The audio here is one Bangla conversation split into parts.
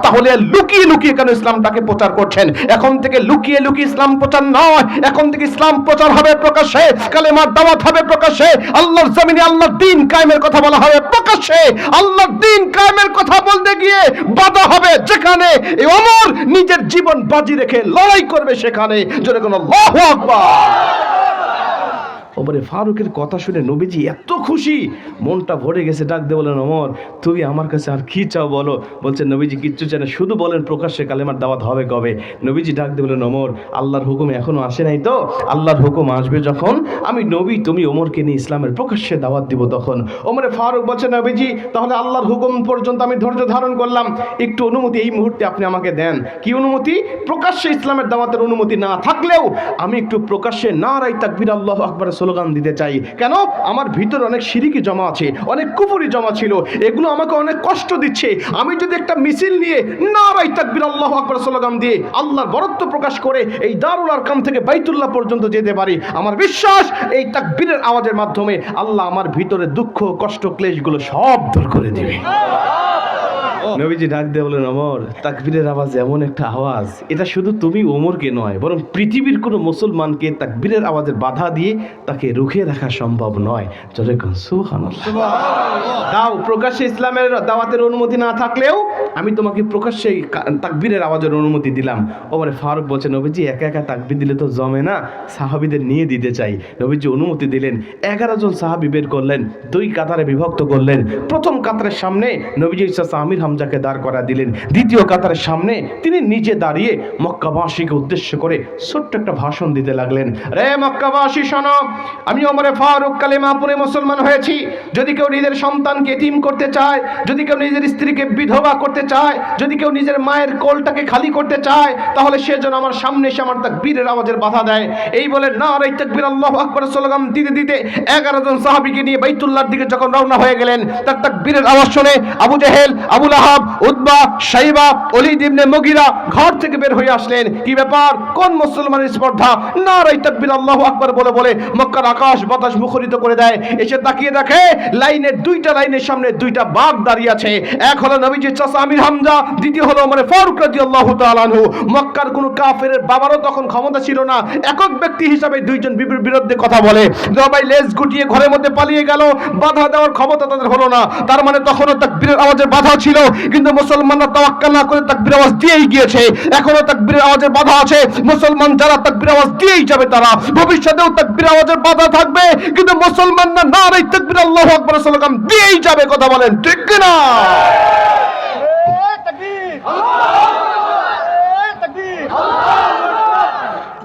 তাহলে লুকিয়ে লুকিয়ে কেন ইসলামটাকে প্রচার করছেন? এখন থেকে লুকিয়ে লুকিয়ে ইসলাম প্রচার নয়, এখন থেকে ইসলাম প্রচার হবে প্রকাশ্যে, কালেমার দাওয়াত হবে প্রকাশ্যে, আল্লাহর জমিনে আল্লাহর দ্বীন কায়েমের কথা বলা হবে প্রকাশ্যে। আল্লাহর দ্বীন কায়েমের কথা বলতে গিয়ে বাধা হবে যেখানে এই ওমর নিজের জীবন বাজি রেখে লড়াই করবে সেখানে। জোরে কোনো আল্লাহু আকবার। ওমরে ফারুকের কথা শুনে নবীজি এত খুশি, মনটা ভরে গেছে। ডাক দিয়ে বলেন, ওমর তুমি আমার কাছে আর কি চাও বলো? বলছেন, নবীজি কিচ্ছু চায় না, শুধু বলেন প্রকাশ্যে কালেমার দাওয়াত হবে কবে? নবীজি ডাক দিয়ে বলেন, ওমর আল্লাহর হুকুম এখনো আসে নাই তো, আল্লাহর হুকুম আসবে যখন আমি নবী তুমি ওমরকে নিয়ে ইসলামের প্রকাশ্যে দাওয়াত দিব তখন। ওমরে ফারুক বলছেন, নবীজি তাহলে আল্লাহর হুকুম পর্যন্ত আমি ধৈর্য ধারণ করলাম, একটু অনুমতি এই মুহূর্তে আপনি আমাকে দেন। কি অনুমতি? প্রকাশ্যে ইসলামের দাওয়াতের অনুমতি না থাকলেও আমি একটু প্রকাশ্যে নারায়ে তাকবীর আল্লাহু আকবার স্লোগান দিতে চাই। কেন? আমার ভিতরে অনেক শিরকি জমা আছে, অনেক কুফরি জমা ছিল, এগুলো আমাকে অনেক কষ্ট দিচ্ছে। আমি যদি একটা মিছিল নিয়ে নারায়ে তাকবীর আল্লাহু আকবার স্লোগান দিয়ে আল্লাহর বরত্ব প্রকাশ করে এই দারুল আরকাম থেকে বাইতুল্লাহ পর্যন্ত যেতে পারি, আমার বিশ্বাস এই তাকবীরের আওয়াজের মাধ্যমে আল্লাহ আমার ভিতরে দুঃখ কষ্ট ক্লেশগুলো সব দূর করে দিবে। নবীজি ডাক দিয়ে বলেন, ওমর তাকবীরের আওয়াজ এমন একটা আওয়াজ, এটা শুধু তুমি ওমরকে নয় বরং পৃথিবীর কোনো মুসলমানকে তাকবীরের আওয়াজের বাধা দিয়ে তাকে রুখে রাখা সম্ভব নয়। জোরে কোন সুবহানাল্লাহ। দাও প্রকাশ্যে ইসলামের দাওয়াতের অনুমতি না থাকলেও আমি তোমাকে প্রকাশ্যে তাকবীরের আওয়াজের অনুমতি দিলাম। ওমরে ফারুক বলছেন, নবীজি একা একা তাকবীর দিলে তো জমে না, সাহাবীদের নিয়ে দিতে চাই। নবীজি অনুমতি দিলেন। 11 জন সাহাবী বের করলেন, 2 কাতারে বিভক্ত করলেন। প্রথম কাতারের সামনে নবীজি চাচা আমির হামজাকে দাঁড় করা দিলেন, দ্বিতীয় কাতারের সামনে তিনি নিজে দাঁড়িয়ে মক্কাবাসীকে উদ্দেশ্য করে ছোট্ট একটা ভাষণ দিতে লাগলেন। রে মক্কাবাসী শোনো, আমি ওমরে ফারুক কালেমা পড়ে মুসলমান হয়েছি। যদি কেউ নিজের সন্তানকে এতিম করতে চায়, যদি কেউ নিজের স্ত্রীকে বিধবা করতে চায়, যদি কেউ নিজের মায়ের কোলটাকে খালি করতে চায়, তাহলে সে যেন আমার সামনে এসে আমার তাকবীরের আওয়াজের বাধা দেয়। এই বলে নারায়ে তাকবীর আল্লাহু আকবার স্লোগান দিতে দিতে 11 জন সাহাবীকে নিয়ে বাইতুল্লাহর দিকে যখন রওনা হয়ে গেলেন, তার তাকবীরের আওয়াজ শুনে আবু জেহেল, আবু লাহাব, উতবা, শাইবা, ওলীদ ইবনে মুগীরা ঘর থেকে বের হয়ে আসলেন। কি ব্যাপার? কোন মুসলমানের স্পর্ধা? নারায়ে তাকবীর আল্লাহু আকবার বলে বলে মক্কার আকাশ বাতাস মুখরিত করে দেয়। এসে তাকিয়ে দেখে লাইনের 2টা লাইনের সামনে 2টা বাঘ দাঁড়িয়ে আছে। এক হলো নবীজির চাচা আমির হামজা, দ্বিতীয় হলো ওমর ফারুক রাদিয়াল্লাহু তাআলা আনহু। মক্কার কোনো কাফেরের বাবারও তখন ক্ষমতা ছিল না একক ব্যক্তি হিসাবে 2 জন বিরুদ্ধে কথা বলে। সবাই লেজ গুটিয়ে ঘরের মধ্যে পালিয়ে গেল, বাধা দেওয়ার ক্ষমতা তাদের হলো না। তার মানে তখনও তাকবীরের আওয়াজের বাধা ছিল, কিন্তু মুসলমানরা তাওয়াক্কুল না করে তাকবীর আওয়াজ দিয়েই গিয়েছে। এখনো তাকবীরের আওয়াজের বাধা আছে। মুসলমান যারা তাকবীর আওয়াজ দিয়েই যাবে, তারা ভবিষ্যতেও তাকবীর আওয়াজের বাধা থাকবে, কিন্তু মুসলমানরা নারায়ে তাকবীর আল্লাহু আকবার স্লোগান দিয়েই যাবে। কথা বলেন ঠিক কি না?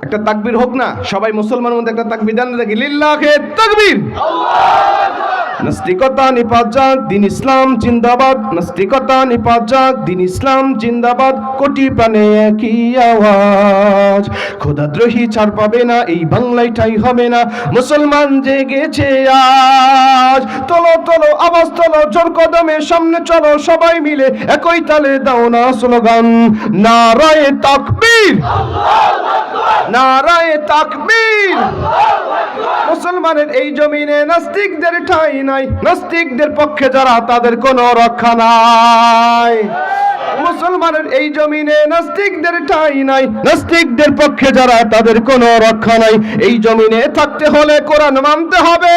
একটা তাকবীর হোক না, সবাই মুসলমানের মধ্যে একটা তাকবীর দেন দেখি, লিল্লাহে তাকবীর। নাস্তিকতা নিপাত যাক, দিন ইসলাম জিন্দাবাদ। নাস্তিকতা নিপাত যাক, দিন ইসলাম জিন্দাবাদ। কোটি প্রাণে একই আওয়াজ, খোদাদ্রোহী ছাড় পাবে না, এই বাংলায় ঠাঁই হবে না। মুসলমান জেগেছে আজ, তোলো তোলো আওয়াজ তোলো, জোর কদমে সামনে চলো, সবাই মিলে একই তালে দাও না স্লোগান, নারায়ে তাকবীর, নারায়ে তাকবীর। মুসলমানের এই জমিনে নাস্তিকদের ঠাঁই নাই, নাস্তিকদের পক্ষে যারা তাদের কোনো রক্ষা নাই। মুসলমানের এই জমিনে নাস্তিকদের ঠাঁই নাই, নাস্তিকদের পক্ষে যারা তাদের কোনো রক্ষা নাই। এই জমিনে থাকতে হলে কোরআন মানতে হবে,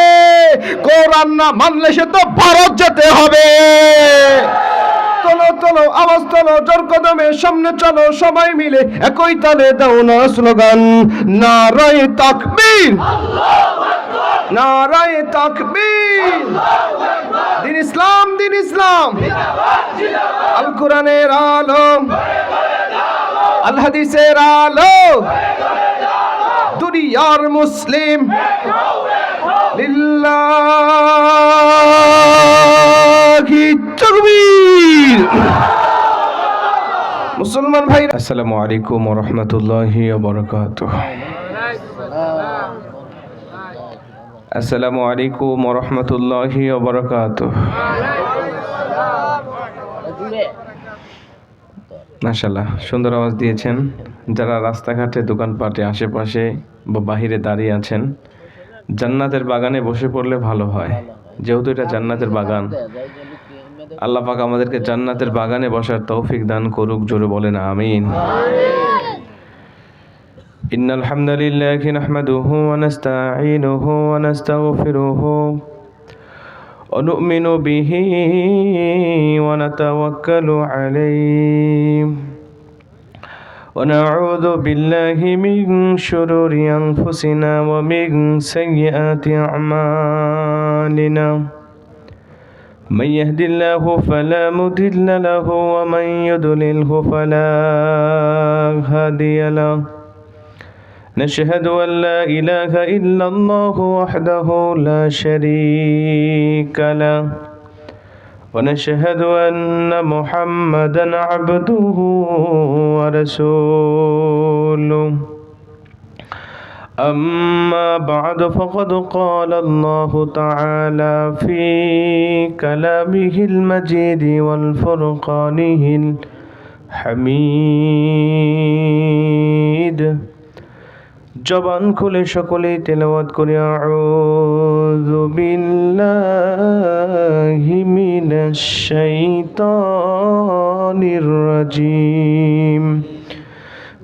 কোরআন না মানলে সে তো ভারত যেতে হবে। তোলো তোলো আওয়াজ তোলো, জোর কদমে সামনে চলো, সবাই মিলে একই তালে দাও না স্লোগান, নারায়ে তাকবীর, নারায়ে তাকবীর। দিন ইসলাম, দিন ইসলাম, আল কোরআনের আলো, আল হাদিসের আলো, দুনিয়ার মুসলিম লিল্লাহি তাকবীর। মুসলমান ভাই, আসসালামু আলাইকুম ওয়া রাহমাতুল্লাহি ওয়া বারাকাতুহু। আসসালামু আলাইকুম ওয়া রাহমাতুল্লাহি ওয়া বারাকাতুহু। মাশাআল্লাহ, সুন্দর আওয়াজ দিয়েছেন। যারা রাস্তাঘাটে দোকানপাটে আশেপাশে বা বাহিরে দাঁড়িয়ে আছেন, জান্নাতের বাগানে বসে পড়লে ভালো হয়, যেহেতু এটা জান্নাতের বাগান। আল্লাহ পাক আমাদেরকে জান্নাতের বাগানে বসার তৌফিক দান করুক, জোরে বলেন আমিন। ইন্নাল হামদালিল্লাহি নাহমাদুহু ওয়া নাস্তাঈনুহু ওয়া নাস্তাগফিরুহু ওয়া নু'মিনু বিহি ওয়া নাতাওয়াক্কালু আলাইহি ওয়া নাউযু বিল্লাহি মিন শুরুরি আনফুসিনা ওয়া মিন সাইয়্যাতি আ'মালিনা। من يهد الله فلا مضل له ومن يضلله فلا هادي له. نشهد أن لا إله إلا الله وحده لا شريك له ونشهد أن محمدا عبده ورسوله. أما بعد فقد قال الله تعالى في كلامه المجيد والفرقانه الحميد। জবান খুলে সকলেই তেলাওয়াত করি আউযু বিল্লাহি মিনাশ শাইতানির রাজিম।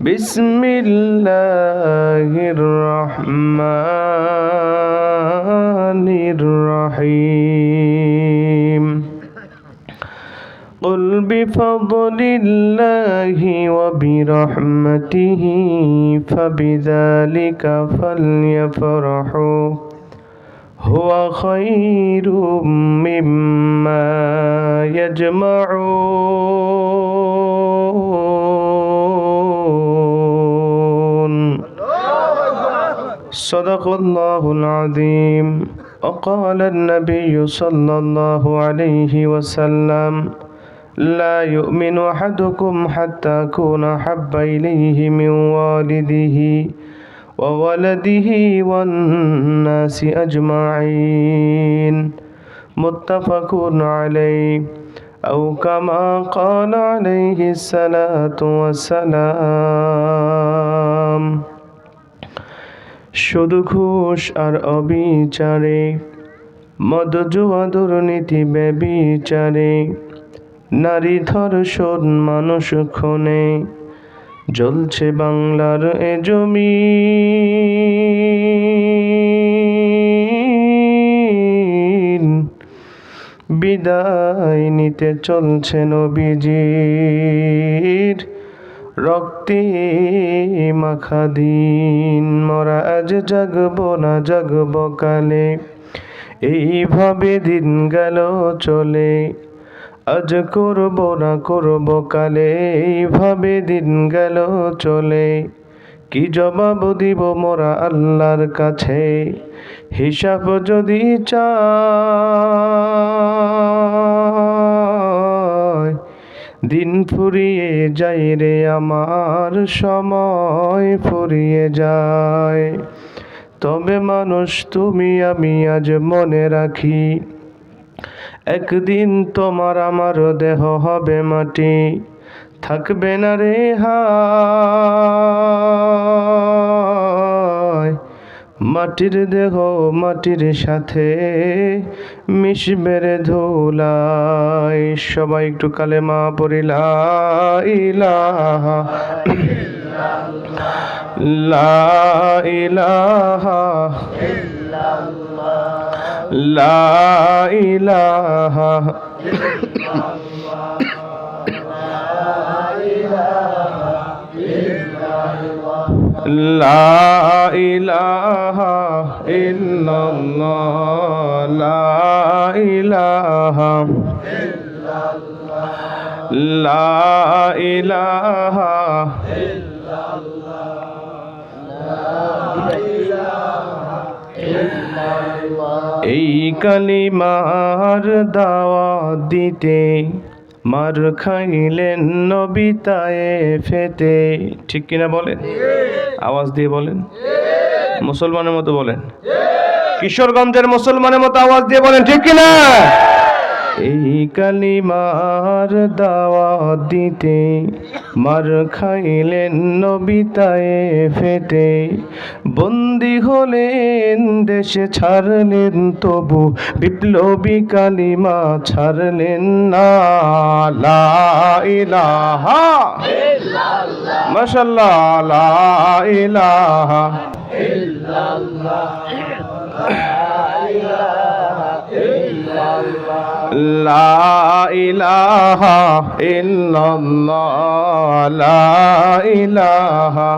বিসমিল্লাহির রহমানির রহিম। قل بفضل الله وبرحمته فبذلك فليفرحوا هو خير مما يجمعون. صدق الله العظيم. وقال النبي صلى الله عليه وسلم لا يؤمن أحدكم حتى أكون أحب إليه من والده وولده والناس أجمعين. متفق عليه أو كما قال عليه الصلاة والسلام. শুধু ঘুষ আর অবিচারে, মদ জুয়া দুর্নীতি ব্যভিচারে, নারী ধর্ষণ মানুষ খুনে জ্বলছে বাংলার এ জমিন। বিদায় নিতে চলছে নবীজির রক্তে মাখা দিন। মরা আজ জাগব না জাগব কালে, এইভাবে দিন গেল চলে। আজ করব না করব কালে, এইভাবে দিন গেল চলে। কি জবাব দিব মোরা আল্লাহর কাছে, হিসাব যদি চায়। দিন ফুরিয়ে যায় রে আমার, সময় ফুরিয়ে যায়। তবে মানুষ তুমি আমি আজ মনে রাখি, একদিন তোমার আমার দেহ হবে মাটি, থাকবে না রে হায়। মাটির দেহ মাটির সাথে মিশবে রে ধুলায়। সবাই একটু কালেমা পড়ি লা ইলাহা লা ইলাহা লা ইলাহা লা ইলাহা ইল্লাল্লাহ লা ইলাহা লা ইলাহা এই কালিমার দাওয়াত দিতে মার খাইলেন নবী তায়েফেতে। ঠিক কিনা বলেন? আওয়াজ দিয়ে বলেন, মুসলমানের মতো বলেন, কিশোরগঞ্জের মুসলমানের মতো আওয়াজ দিয়ে বলেন, ঠিক কিনা? এই কালিমার দাওয়াত দিতে মার খাইলেন নবী তায়েফেতে, বন্দী হলেন দেশে ছাড়লেন তবু বিপ্লবী কালিমা ছাড়লেন না। লা ইলাহা মাশাআল্লাহ, লা ইলাহা লা ইলাহা ইল্লাল্লাহ, লা ইলাহা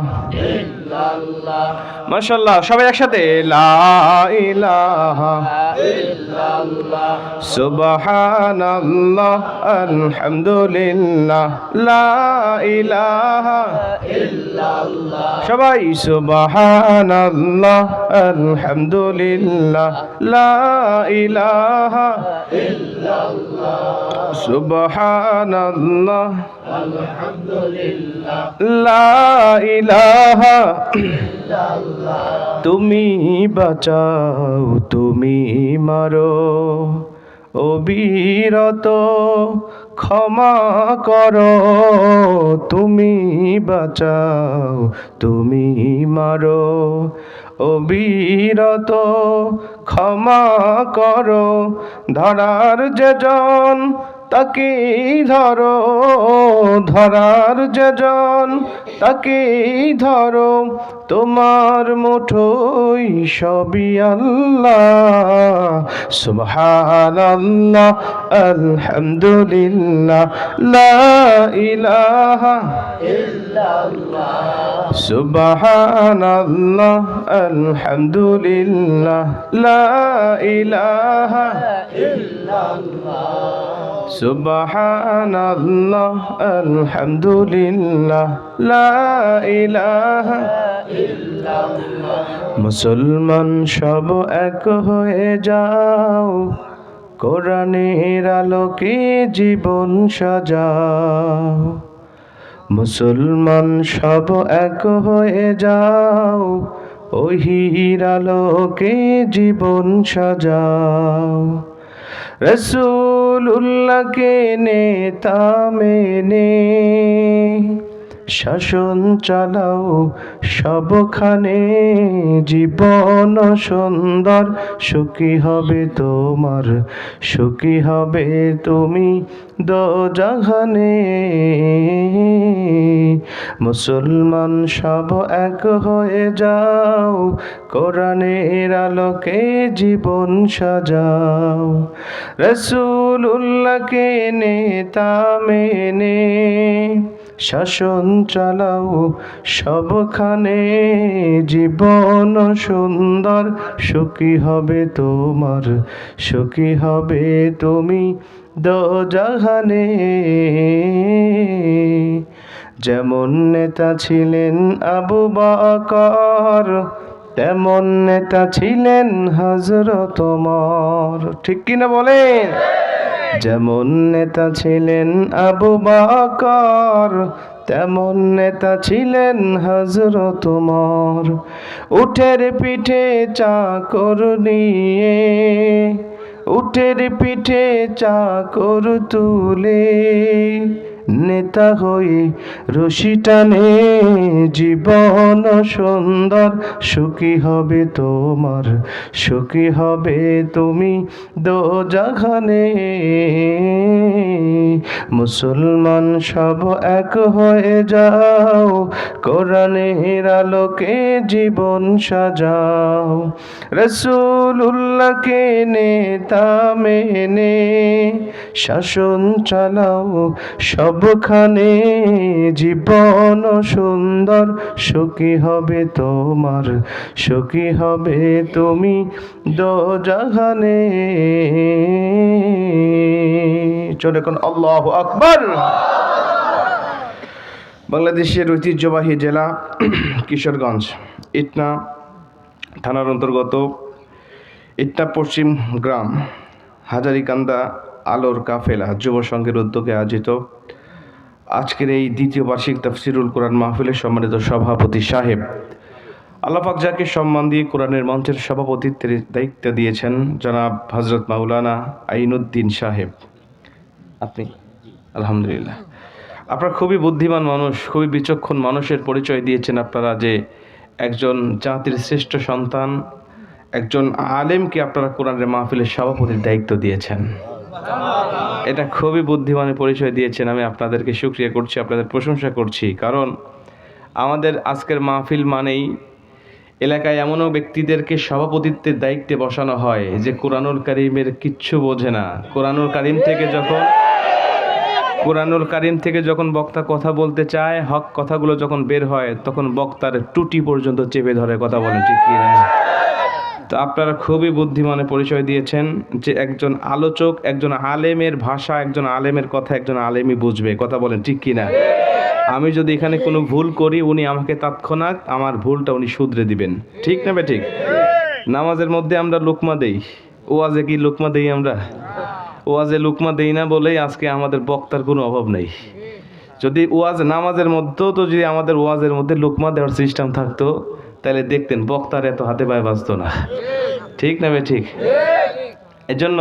মাশাআল্লাহ, সবাই একসাথে লা ইলাহা সুবহানাল্লাহ আলহামদুলিল্লাহ, লা ইলাহা সবাই সুবহানাল্লাহ আলহামদুলিল্লাহ, লা ইলাহা সুবহানাল্লাহ লা ইলাহা তুমি বাঁচাও তুমি মারো অবিরত ক্ষমা করো, তুমি বাঁচাও তুমি মারো অবিরত ক্ষমা করো, ধরার যেজন তাকে ধরো, ধরার যেজন তাকে ধরো, তোমার মুঠোই সবই আল্লাহ। সুবহানাল্লাহ আলহামদুলিল্লাহ, লা ইলাহা সুবহানাল্লাহ আলহামদুলিল্লাহ, লা ইলাহা সুবহানাল্লাহ আলহামদুলিল্লাহ, লা ইলাহা মুসলমান সব এক হয়ে যাও, কোরআনের আলোকে জীবন সাজাও। মুসলমান সব এক হয়ে যাও, ওহির আলোকে জীবন সাজাও। রাসূলুল্লাহকে নেতা মেনে শাসন চালাও সবখানে, জীবন সুন্দর সুখী হবে তোমার, সুখী হবে তুমি দোজাহানে। মুসলমান সব এক হয়ে যাও, কোরআনের আলোকে জীবন সাজাও। রাসূলুল্লাহকে নেতা মেনে শাসন চালাও সবখানে, জীবন সুন্দর সুখী হবে তোমার, সুখী হবে তুমি দোজাহানে। যেমন নেতা ছিলেন আবু বকর, তেমন নেতা ছিলেন হযরত ওমর। ঠিক কিনা বলেন? যেমন নেতা ছিলেন আবু বকর, তেমন নেতা ছিলেন হযরত ওমর। উটের পিঠে চাকর নিয়ে, উটের পিঠে চাকর তুলে, নেতা হয়ে রশি টানে, জীবন সুন্দর সুখী হবে তোমার, সুখী হবে তুমি দোজাহানে। মুসলমান সব এক হয়ে যাও, কোরআনের আলোকে জীবন সাজাও। রাসূলুল্লাহকে নেতা মেনে শাসন চালাও সবখানে, জীবন সুন্দর সুখী হবে তোমার, সুখী হবে তুমি দোজাহানে। চলে কোন আল্লাহু আকবার। বাংলাদেশের ঐতিহ্যবাহী জেলা কিশোরগঞ্জ, ইটনা থানার অন্তর্গত ইটনা পশ্চিম গ্রাম হাজারিকান্দা আলোর কাফেলা যুব সংঘের উদ্যোগে আয়োজিত আজকের এই দ্বিতীয় বার্ষিক তাফসিরুল কোরআন মাহফিলের সম্মানিত সভাপতি সাহেব আল্লাহ পাক যাকে সম্মান দিয়ে কোরআনের মঞ্চের সভাপতিত্বের দায়িত্ব দিয়েছেন, জনাব হযরত মাওলানা আইনুদ্দিন সাহেব, আপনি আলহামদুলিল্লাহ আপনারা খুবই বুদ্ধিমান মানুষ, খুবই বিচক্ষণ মানুষের পরিচয় দিয়েছেন আপনারা, যে একজন জাতির শ্রেষ্ঠ সন্তান, একজন আলেমকে আপনারা কোরআনের মাহফিলের সভাপতির দায়িত্ব দিয়েছেন। এটা খুবই বুদ্ধিমানের পরিচয় দিয়েছেন। আমি আপনাদেরকে শুকরিয়া করছি, আপনাদের প্রশংসা করছি। কারণ আমাদের আজকের মাহফিল মানেই এলাকায় এমনও ব্যক্তিদেরকে সভাপতিত্বের দায়িত্বে বসানো হয় যে কোরআনুল কারীমের কিচ্ছু বোঝে না। কোরআনুল কারীম থেকে যখন বক্তা কথা বলতে চায়, হক কথাগুলো যখন বের হয়, তখন বক্তার টুটি পর্যন্ত চেপে ধরে। কথা বলেন ঠিক কি না? তো আপনারা খুবই বুদ্ধিমানের পরিচয় দিয়েছেন যে একজন আলোচক, একজন আলেমের ভাষা, একজন আলেমের কথা একজন আলেমই বুঝবে। কথা বলেন ঠিক কি না? আমি যদি এখানে কোনো ভুল করি, উনি আমাকে তৎক্ষণাৎ আমার ভুলটা উনি শুধরে দিবেন। ঠিক না ঠিক? নামাজের মধ্যে আমরা লুকমা দেই, ওয়াজে কি লুকমা দেই? আমরা ওয়াজে লুকমা দেই না বলেই আজকে আমাদের বক্তার কোনো অভাব নেই। যদি নামাজের মধ্যেও তো যদি আমাদের ওয়াজের মধ্যে লুকমা দেওয়ার সিস্টেম থাকতো, তাহলে দেখতেন বক্তার এত হাতে পায়ে বাঁচত না। ঠিক না ঠিক? এজন্য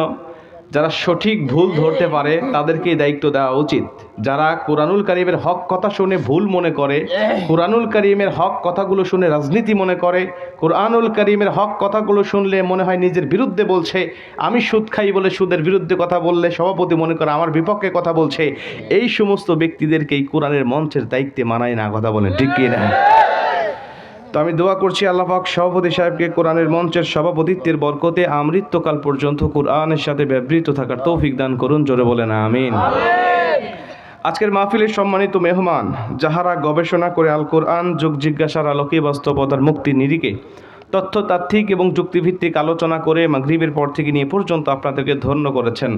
যারা সঠিক ভুল ধরতে পারে তাদেরকে দায়িত্ব দেওয়া উচিত। যারা কোরআনুল কারীমের হক কথা শুনে ভুল মনে করে, কোরআনুল কারীমের হক কথাগুলো শুনে রাজনীতি মনে করে, কোরআনুল কারীমের হক কথাগুলো শুনলে মনে হয় নিজের বিরুদ্ধে বলছে, আমি সুদ খাই বলে সুদের বিরুদ্ধে কথা বললে সভাপতি মনে করে আমার বিপক্ষে কথা বলছে, এই সমস্ত ব্যক্তিদেরকে এই কোরআনের মঞ্চের দায়িত্বে মানায় না। কথা বলেন ঠিক কি না? তো আমি দোয়া করছি আল্লাহ পাক সভাপতি সাহেবকে কোরআনের মঞ্চের সভাপতিত্বের বরকতে আমৃত্যকাল পর্যন্ত কোরআনের সাথে ব্যবহৃত থাকার তৌফিক দান করুন। জোরে বলেন আমিন। আজকের মাহফিলের সম্মানিত মেহমান, যাহারা গবেষণা করে আল কোরআন যুগ জিজ্ঞাসার আলোকে বাস্তবতার মুক্তির নিরিখে তথ্যতাত্ত্বিক এবং যুক্তিভিত্তিক আলোচনা করে মাগরিবের পর থেকে নিয়ে পর্যন্ত আপনাদেরকে ধন্য করেছেন।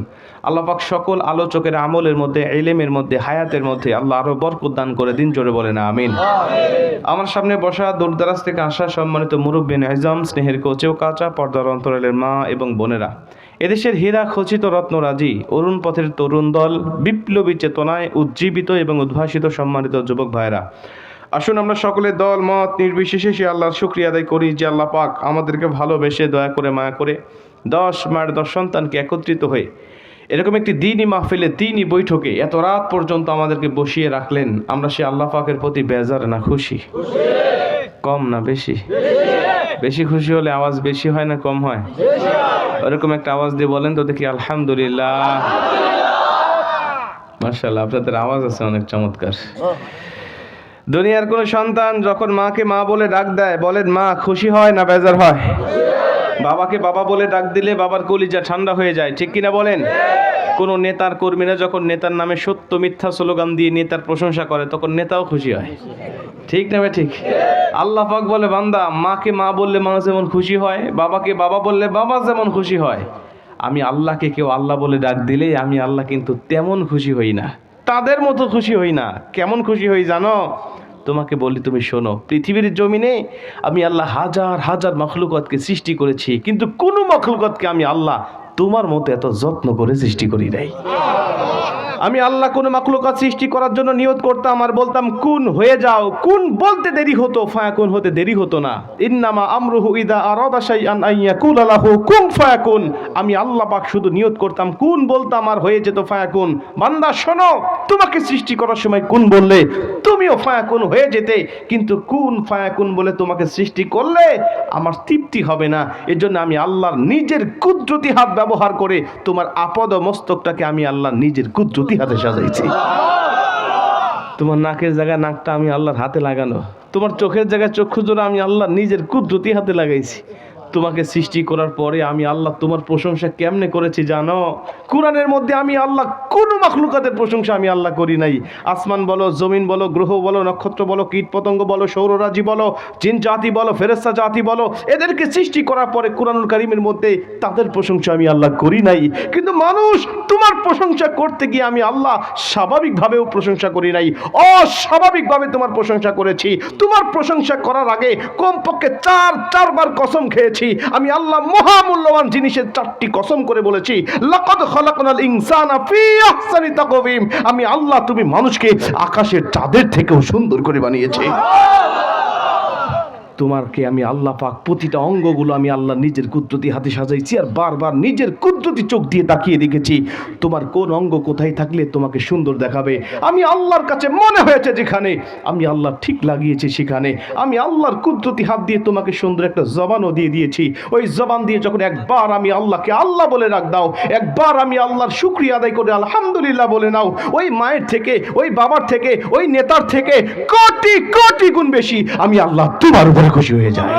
আল্লাহ পাক সকল আলোচকের আমলের মধ্যে, ইলমের মধ্যে, হায়াতের মধ্যে আল্লাহ আরো বরকত দান করে দিন। জোরে বলেন আমিন। আমার সামনে বসা দূরদারাজ থেকে আসা সম্মানিত মুরব্বিন আজম, স্নেহের কোচেও কাঁচা পর্দার অন্তরালের মা এবং বোনেরা, এদেশের হীরা খচিত রত্নরাজি, অরুণ পথের তরুণ দল, বিপ্লবী চেতনায় উজ্জীবিত এবং উদ্ভাসিত সম্মানিত যুবক ভাইরা, আসুন আমরা সকলে দল মত নির্বিশেষে সে আল্লাহর শুকরিয়া আদায় করি যে আল্লাহ পাক আমাদেরকে ভালোবেসে দয়া করে মায়া করে 10 মায়ের 10 সন্তানকে একত্রিত হয়ে এরকম একটি দিনই মাহফিলে, দিনই বৈঠকে এত রাত পর্যন্ত আমাদেরকে বসিয়ে রাখলেন। আমরা সে আল্লাহ পাকের প্রতি বেজার না খুশি? কম না বেশি? বেশি খুশি হলে আওয়াজ বেশি হয় না কম হয়? ওরকম একটা আওয়াজ দিয়ে বলেন তো দেখি আলহামদুলিল্লাহ। মাশাআল্লাহ, আপনাদের আওয়াজ আছে অনেক চমৎকার। দুনিয়ার কোন সন্তান যখন মাকে মা বলে ডাক দেয়, বলেন মা খুশি হয় না বেজার হয়? বাবাকে বাবা বলে ডাক দিলে বাবার কলিজা ঠান্ডা হয়ে যায়। ঠিক কিনা বলেন? কোন নেতার কর্মীরা যখন নেতার নামে সত্য মিথ্যা স্লোগান দিয়ে নেতার প্রশংসা করে, তখন নেতাও খুশি হয়। ঠিক না ঠিক? আল্লাহ পাক বলে বান্দা, মাকে মা বললে মা যেমন খুশি হয়, বাবাকে বাবা বললে বাবা যেমন খুশি হয়, আমি আল্লাহকে কেউ আল্লাহ বলে ডাক দিলে আমি আল্লাহ কিন্তু তেমন খুশি হই না, তাদের মতো খুশি হই না। কেমন খুশি হই জানো? তোমাকে বলি, তুমি শোনো। পৃথিবীর জমিনে আমি আল্লাহ হাজার হাজার মখলুকাতকে সৃষ্টি করেছি, কিন্তু কোনো মখলুকাতকে আমি আল্লাহ তোমার মতো এত যত্ন করে সৃষ্টি করি নাই। আমি আল্লাহ কোন মাখলুকাত সৃষ্টি করার জন্য নিয়ত করতাম আর বলতাম কুন হয়ে যাও, কুন বলতে দেরি হতো, ফায়াকুন হতে দেরি হতো না। ইন্নামা আমরুহু ইদা আরাদা শাইআন আন ইয়াকুলা লাহু কুন ফায়াকুন। আমি আল্লাহ পাক শুধু নিয়ত করতাম, কুন বলতাম আর হয়ে যেত ফায়াকুন। বান্দা শোনো, তোমাকে সৃষ্টি করার সময় কুন বললে তুমিও ফায়াকুন হয়ে যেতে, কিন্তু কুন ফায়াকুন বলে তোমাকে সৃষ্টি করলে আমার তৃপ্তি হবে না। এজন্য আমি আল্লাহর নিজের কুদরতি হাত ব্যবহার করে তোমার আপদ মস্তকটাকে আমি আল্লাহ নিজের কুদরতি হাতে সাজাইছি। তোমার নাকের জায়গায় নাকটা আমি আল্লাহর হাতে লাগানো, তোমার চোখের জায়গায় চক্ষু জোড়া আমি আল্লাহ নিজের কুদরতি হাতে লাগাইছি। তোমাকে সৃষ্টি করার পরে আমি আল্লাহ তোমার প্রশংসা কেমনে করেছি জানো? কোরআনের মধ্যে আমি আল্লাহ কোন মাখলুকাতের প্রশংসা আমি আল্লাহ করি নাই। আসমান বলো, জমিন বলো, গ্রহ বলো, নক্ষত্র বলো, কীট পতঙ্গ বলো, সৌররাজি বলো, জিন জাতি বলো, ফেরেশতা জাতি বলো, এদেরকে সৃষ্টি করার পরে কোরআনুল কারীমের মধ্যে তাদের প্রশংসা আমি আল্লাহ করি নাই। কিন্তু মানুষ, তোমার প্রশংসা করতে গিয়ে আমি আল্লাহ স্বাভাবিকভাবেও প্রশংসা করি নাই, অস্বাভাবিকভাবে তোমার প্রশংসা করেছি। তোমার প্রশংসা করার আগে কমপক্ষে চারবার কসম খেয়েছি। আমি আল্লাহ মহামূল্যবান জিনিসের 4টি কসম করে বলেছি, লাকাদ খালাকনাল ইনসানা ফি আহসানি তাকওয়িম। আমি আল্লাহ তুমি মানুষকে আকাশের চাঁদের থেকেও সুন্দর করে বানিয়েছি। তোমাকে আমি আল্লাহ পাক প্রতিটা অঙ্গগুলো আমি আল্লাহ নিজের কুদরতি হাতে সাজাইছি, আর বারবার নিজের কুদরতি চোখ দিয়ে তাকিয়ে দেখেছি তোমার কোন অঙ্গ কোথায় থাকলে তোমাকে সুন্দর দেখাবে। আমি আল্লাহর কাছে মনে হয়েছে যেখানে আমি আল্লাহ ঠিক লাগিয়েছি সেখানে আমি আল্লাহর কুদরতি হাত দিয়ে তোমাকে সুন্দর একটা জবানও দিয়ে দিয়েছি। ওই জবান দিয়ে যখন একবার আমি আল্লাহকে আল্লাহ বলে রাখ দাও, একবার আমি আল্লাহর শুকরিয়া আদায় করে আলহামদুলিল্লাহ বলে নাও, ওই মায়ের থেকে, ওই বাবার থেকে, ওই নেতার থেকে কোটি কোটি গুণ বেশি আমি আল্লাহ তোমার উপরে খুশি হয়ে যাই।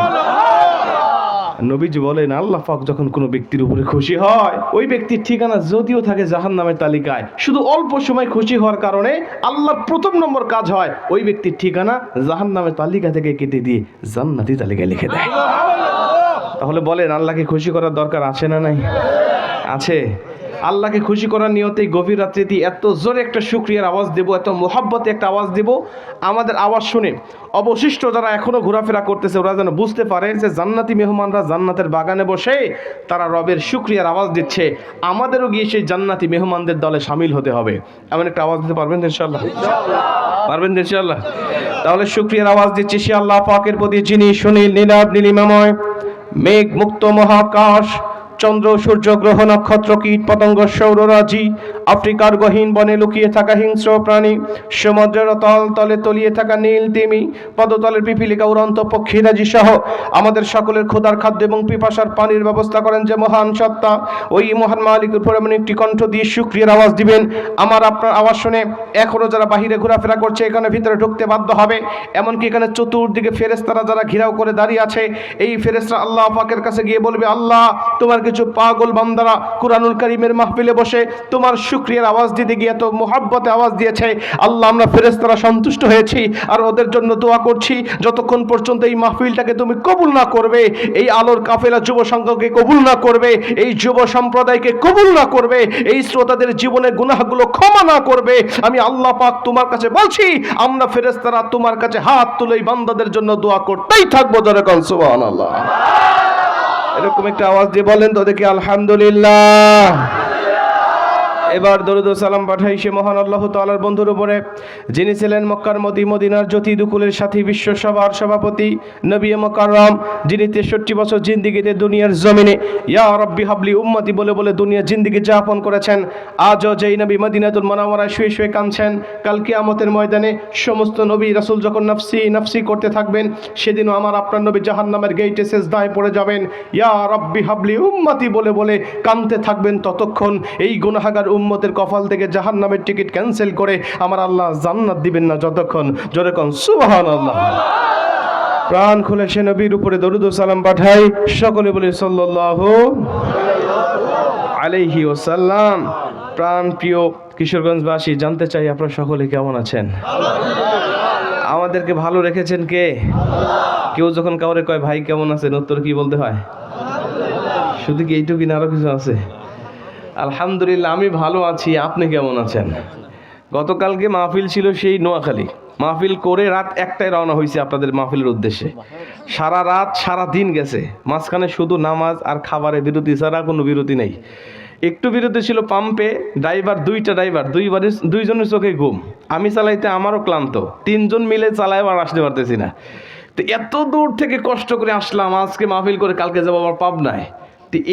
নবীজি বলেন আল্লাহ পাক যখন কোনো ব্যক্তির উপরে খুশি হয়, ওই ব্যক্তির ঠিকানা যদিও থাকে জাহান্নামের তালিকায়, শুধু অল্প সময় খুশি হওয়ার কারণে আল্লাহর প্রথম নম্বর কাজ হয় ওই ব্যক্তির ঠিকানা জাহান্নামের তালিকা থেকে কেটে দিয়ে জান্নাতি তালিকায় লিখে দেয়। তাহলে বলেন আল্লাহকে খুশি করার দরকার আছে না নাই? আছে। আল্লাহকে খুশি করার নিয়তেই গভীর রাত্রিতে এত জোরে একটা শুকরিয়ার আওয়াজ দেব, এত মোহাব্বতে একটা আওয়াজ দেব, আমাদের আওয়াজ শুনে অবশিষ্ট যারা এখনো ঘোরাফেরা করতেছে ওরা যেন বুঝতে পারে যে জান্নাতি মেহমানরা জান্নাতের বাগানে বসে তারা রবের শুকরিয়ার আওয়াজ দিচ্ছে, আমাদেরও গিয়ে সেই জান্নাতি মেহমানদের দলে সামিল হতে হবে। এমন একটা আওয়াজ দিতে পারবেন ইনশাআল্লাহ? পারবেন ইনশাআল্লাহ? তাহলে শুকরিয়ার আওয়াজ দিচ্ছি সে আল্লাহ পাকের প্রতি যিনি সুনীল নীলাভ নীলিমাময়, মেঘ মুক্ত মহাকাশ, চন্দ্র সূর্য গ্রহ নক্ষত্র কীট পতঙ্গ সৌররাজি, আফ্রিকার গহীন বনে লুকিয়ে থাকা হিংস্র প্রাণী, সমুদ্রের তল তলে তলিয়ে থাকা নীল তিমি, পদতলের পিপিলিকা উড়ন্ত পক্ষীরাজি সহ আমাদের সকলের ক্ষুধার খাদ্য এবং পিপাসার পানির ব্যবস্থা করেন যে মহান সত্তা, ওই মহান মালিকের উপর এমন একটি কণ্ঠ দিয়ে শুকরিয়ার আওয়াজ দিবেন আমার আপনার আওয়াজ শুনে এখনো যারা বাহিরে ঘোরাফেরা করছে এখানে ভিতরে ঢুকতে বাধ্য হবে। এমনকি এখানে চতুর্দিকে ফেরেশতারা যারা ঘিরাও করে দাঁড়িয়ে আছে, এই ফেরেশতারা আল্লাহ পাকের কাছে গিয়ে বলবে আল্লাহ তোমার কিছু পাগল বান্দারা কুরআনুল কারীমের মাহফিলে বসে তোমার শুকরিয়ার আওয়াজ দিতে গিয়ে এত মোহাব্বতে আওয়াজ দিয়েছে, আল্লাহ আমরা ফেরেশতারা সন্তুষ্ট হয়েছি আর ওদের জন্য দোয়া করছি যতক্ষণ পর্যন্ত এই মাহফিলটাকে তুমি কবুল না করবে, এই আলোর কাফেলা যুব সংঘকে কবুল না করবে, এই যুব সম্প্রদায়কে কবুল না করবে, এই শ্রোতাদের জীবনের গুনাহগুলো ক্ষমা না করবে, আমি আল্লাহ পাক তোমার কাছে বলছি আমরা ফেরেশতারা তোমার কাছে হাত তুলে এই বান্দাদের জন্য দোয়া করতেই থাকবো। জোরে কোন সুবহানাল্লাহ। এরকম একটা আওয়াজ দিয়ে বলেন তো দেখি আলহামদুলিল্লাহ। এবার দরুদ ও সালাম পাঠাই সে মহান আল্লাহ তাআলার বন্ধুর উপরে যিনি ছিলেন মক্কার মদিনার জ্যোতি দুকুলের সাথী বিশ্ব সভার সভাপতি নবী মুকাররম, যিনি 63 বছর জিন্দেগিতে দুনিয়ার জমিনে ইয়া রাব্বি হাবলি উম্মতি বলে বলে দুনিয়ার জিন্দেগি যাপন করেছেন। আজও যেই নবী মদিনাতুল মুনাওয়ারায় শুয়ে শুয়ে কাঁদছেন, কাল কিয়ামতের ময়দানে সমস্ত নবী রাসূল যখন নাফসি নাফসি করতে থাকবেন, সেদিনও আমার আপনার নবী জাহান্নামের গেটে সিজদায় পড়ে যাবেন, ইয়া রাব্বি হাবলি উম্মতি বলে বলে কাঁদতে থাকবেন। ততক্ষণ এই গুনাহগার উম্মতের কপাল থেকে জাহান্নামের টিকিট ক্যান্সেল করে আমার আল্লাহ জান্নাত দিবেন না যতক্ষণ। জোরে কোন সুবহানাল্লাহ। প্রাণ খুলে সে নবীর উপরে দরুদ ও সালাম পাঠাই, সকলে বলে সাল্লাল্লাহু আলাইহি ওয়াসাল্লাম। প্রাণ প্রিয় কিশোরগঞ্জবাসী, জানতে চাই আপনারা সকলে কেমন আছেন? আমাদেরকে ভালো রেখেছেন কে? কেউ যখন কাউরে কয় ভাই কেমন আছেন, উত্তর কি বলতে হয়? শুধু কি এইটুকু না আরো কিছু আছে? আলহামদুলিল্লাহ আমি ভালো আছি, আপনি কেমন আছেন? গতকালকে মাহফিল ছিল সেই নোয়াখালী, মাহফিল করে রাত 1টায় রওনা হয়েছে আপনাদের মাহফিলের উদ্দেশ্যে। সারা রাত সারা দিন গেছে, মাঝখানে শুধু নামাজ আর খাবারের বিরতি ছাড়া কোনো বিরতি নেই। একটু বিরতি ছিল পাম্পে, দুইটা ড্রাইভার দুইজনের চোখে ঘুম, আমি চালাইতে আমারও ক্লান্ত, 3 জন মিলে চালাই আর আসতে পারতেছি না। তো এত দূর থেকে কষ্ট করে আসলাম, আজকে মাহফিল করে কালকে যাবো আবার পাবনায়।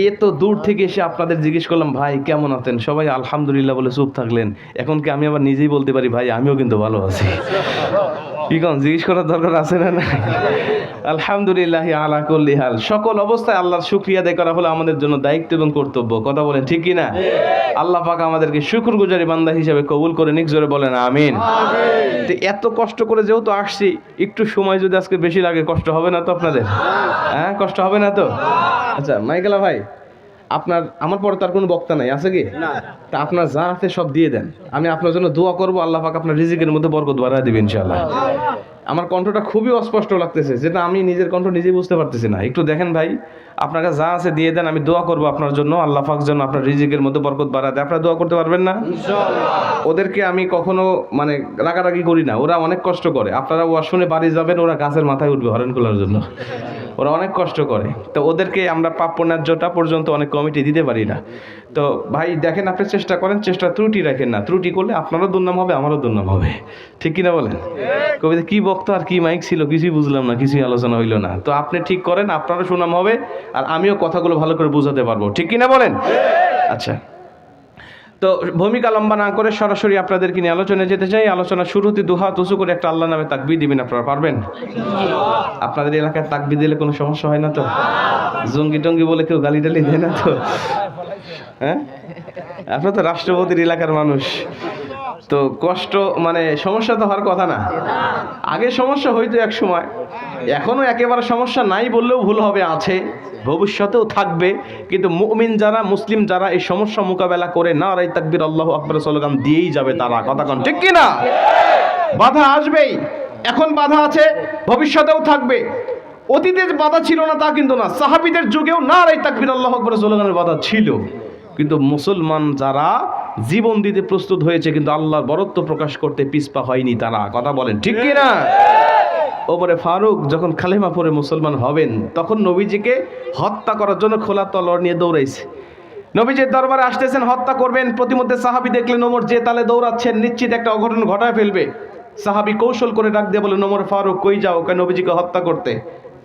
এত দূর থেকে এসে আপনাদের জিজ্ঞেস করলাম ভাই কেমন আছেন, সবাই আলহামদুলিল্লাহ বলে চুপ থাকলেন। এখন কি আমি আবার নিজেই বলতে পারি ভাই আমিও কিন্তু ভালো আছি? কি কোন জিজ্ঞেস করার দরকার আছে না? আলহামদুলিল্লাহ আলা কুল্লি হাল। সকল অবস্থায় আল্লাহর শুকরিয়া আদায় করা হলো আমাদের জন্য দায়িত্ব এবং কর্তব্য। কথা বলেন ঠিক কি না? আল্লাহ পাক আমাদেরকে শুকরগুজারি বান্দা হিসেবে কবুল করে নিক। জোরে বলেন আমিন। এত কষ্ট করে যেহেতু আসছি, একটু সময় যদি আজকে বেশি লাগে কষ্ট হবে না তো আপনাদের? হ্যাঁ কষ্ট হবে না তো? আচ্ছা মাইকেলা ভাই, আপনার আমার পরে তার কোনো বক্তা নাই আছে কি না? তা আপনার যা আছে সব দিয়ে দেন, আমি আপনার জন্য দোয়া করবো, আল্লাহ পাক আপনার রিজিকের মধ্যে বরকত বাড়ায় দিবেন ইনশাআল্লাহ। আমার কণ্ঠটা খুবই অস্পষ্ট লাগতেছে, যেটা আমি নিজের কণ্ঠ নিজেই বুঝতে পারতেছি না। একটু দেখেন ভাই, আপনাকে যা আছে দিয়ে দেন, আমি দোয়া করবো আপনার জন্য, আল্লাহ পাক যেন আপনার রিজিকের মধ্যে বরকত বাড়ায় দেয়। আপনারা দোয়া করতে পারবেন না ইনশাআল্লাহ? ওদেরকে আমি কখনো মানে রাগারাগি করি না, ওরা অনেক কষ্ট করে। আপনারা ওয়া শুনে বাড়ি যাবেন, ওরা গাছের মাথায় উঠবে হরেন খোলার জন্য। ওরা অনেক কষ্ট করে, তো ওদেরকে আমরা প্রাপ্য ন্যায্যটা পর্যন্ত অনেক কমিটি দিতে পারি না। তো ভাই দেখেন, আপনি চেষ্টা করেন, চেষ্টা ত্রুটি রাখেন না। ত্রুটি করলে আপনারও দুর্নাম হবে, আমারও দুর্নাম হবে, ঠিক কিনা বলেন? কবিতা কি বক্তা আর কি মাইক ছিল কিছুই বুঝলাম না, কিছুই আলোচনা হইল না। তো আপনি ঠিক করেন, আপনারও সুনাম হবে আর আমিও কথাগুলো ভালো করে বোঝাতে পারবো, ঠিক কিনা বলেন? আচ্ছা, তো ভূমিকা লম্বা না করে সরাসরি আপনাদেরকে নিয়ে আলোচনায় যেতে চাই। আলোচনা শুরুতে দুহাত উঁচু করে একটা আল্লাহ নামে তাকবীর দিবেন। আপনারা পারবেন? আপনাদের এলাকায় তাকবীর দিলে কোনো সমস্যা হয় না তো? জঙ্গি টঙ্গি বলে কেউ গালি টালি দেয় না তো? হ্যাঁ, আপনার তো রাষ্ট্রপতির এলাকার মানুষ, তো কষ্ট মানে সমস্যা তো হওয়ার কথা না। আগে সমস্যা হইতো এক সময়, এখনো একেবারে সমস্যা নাই বললেও ভুল হবে, আছে, ভবিষ্যতেও থাকবে। কিন্তু মুমিন যারা, মুসলিম যারা এই সমস্যা মোকাবেলা করে নারায়ে তাকবীর আল্লাহু আকবার স্লোগান দিয়েই যাবে তারা, কথা কোন ঠিক কিনা? বাধা আসবেই, এখন বাধা আছে, ভবিষ্যতেও থাকবে। অতীতে বাধা ছিল না তা কিন্তু না, সাহাবীদের যুগেও নারায়ে তাকবীর আল্লাহু আকবার স্লোগানের বাধা ছিল। কিন্তু মুসলমান যারা জীবন দিতে প্রস্তুত হয়েছে, কিন্তু আল্লাহর বরত্ব প্রকাশ করতে পিছপা হয়নি তারা, কথা বলেন ঠিক কিনা? ওমরে ফারুক যখন কালেমা পড়ে মুসলমান হবেন, তখন নবীজিকে হত্যা করার জন্য খোলা তলোয়ার নিয়ে দৌড়াইছে। নবীজির দরবারে আসতেছেন, হত্যা করবেন। প্রতিমধ্যে সাহাবী দেখলেন ওমর যে তালে দৌড়াচ্ছেন, নিশ্চিত একটা অঘটন ঘটায় ফেলবে। সাহাবী কৌশল করে ডাক দিয়ে বলেন, ওমর ফারুক কই যাও? কেন? নবীজিকে হত্যা করতে।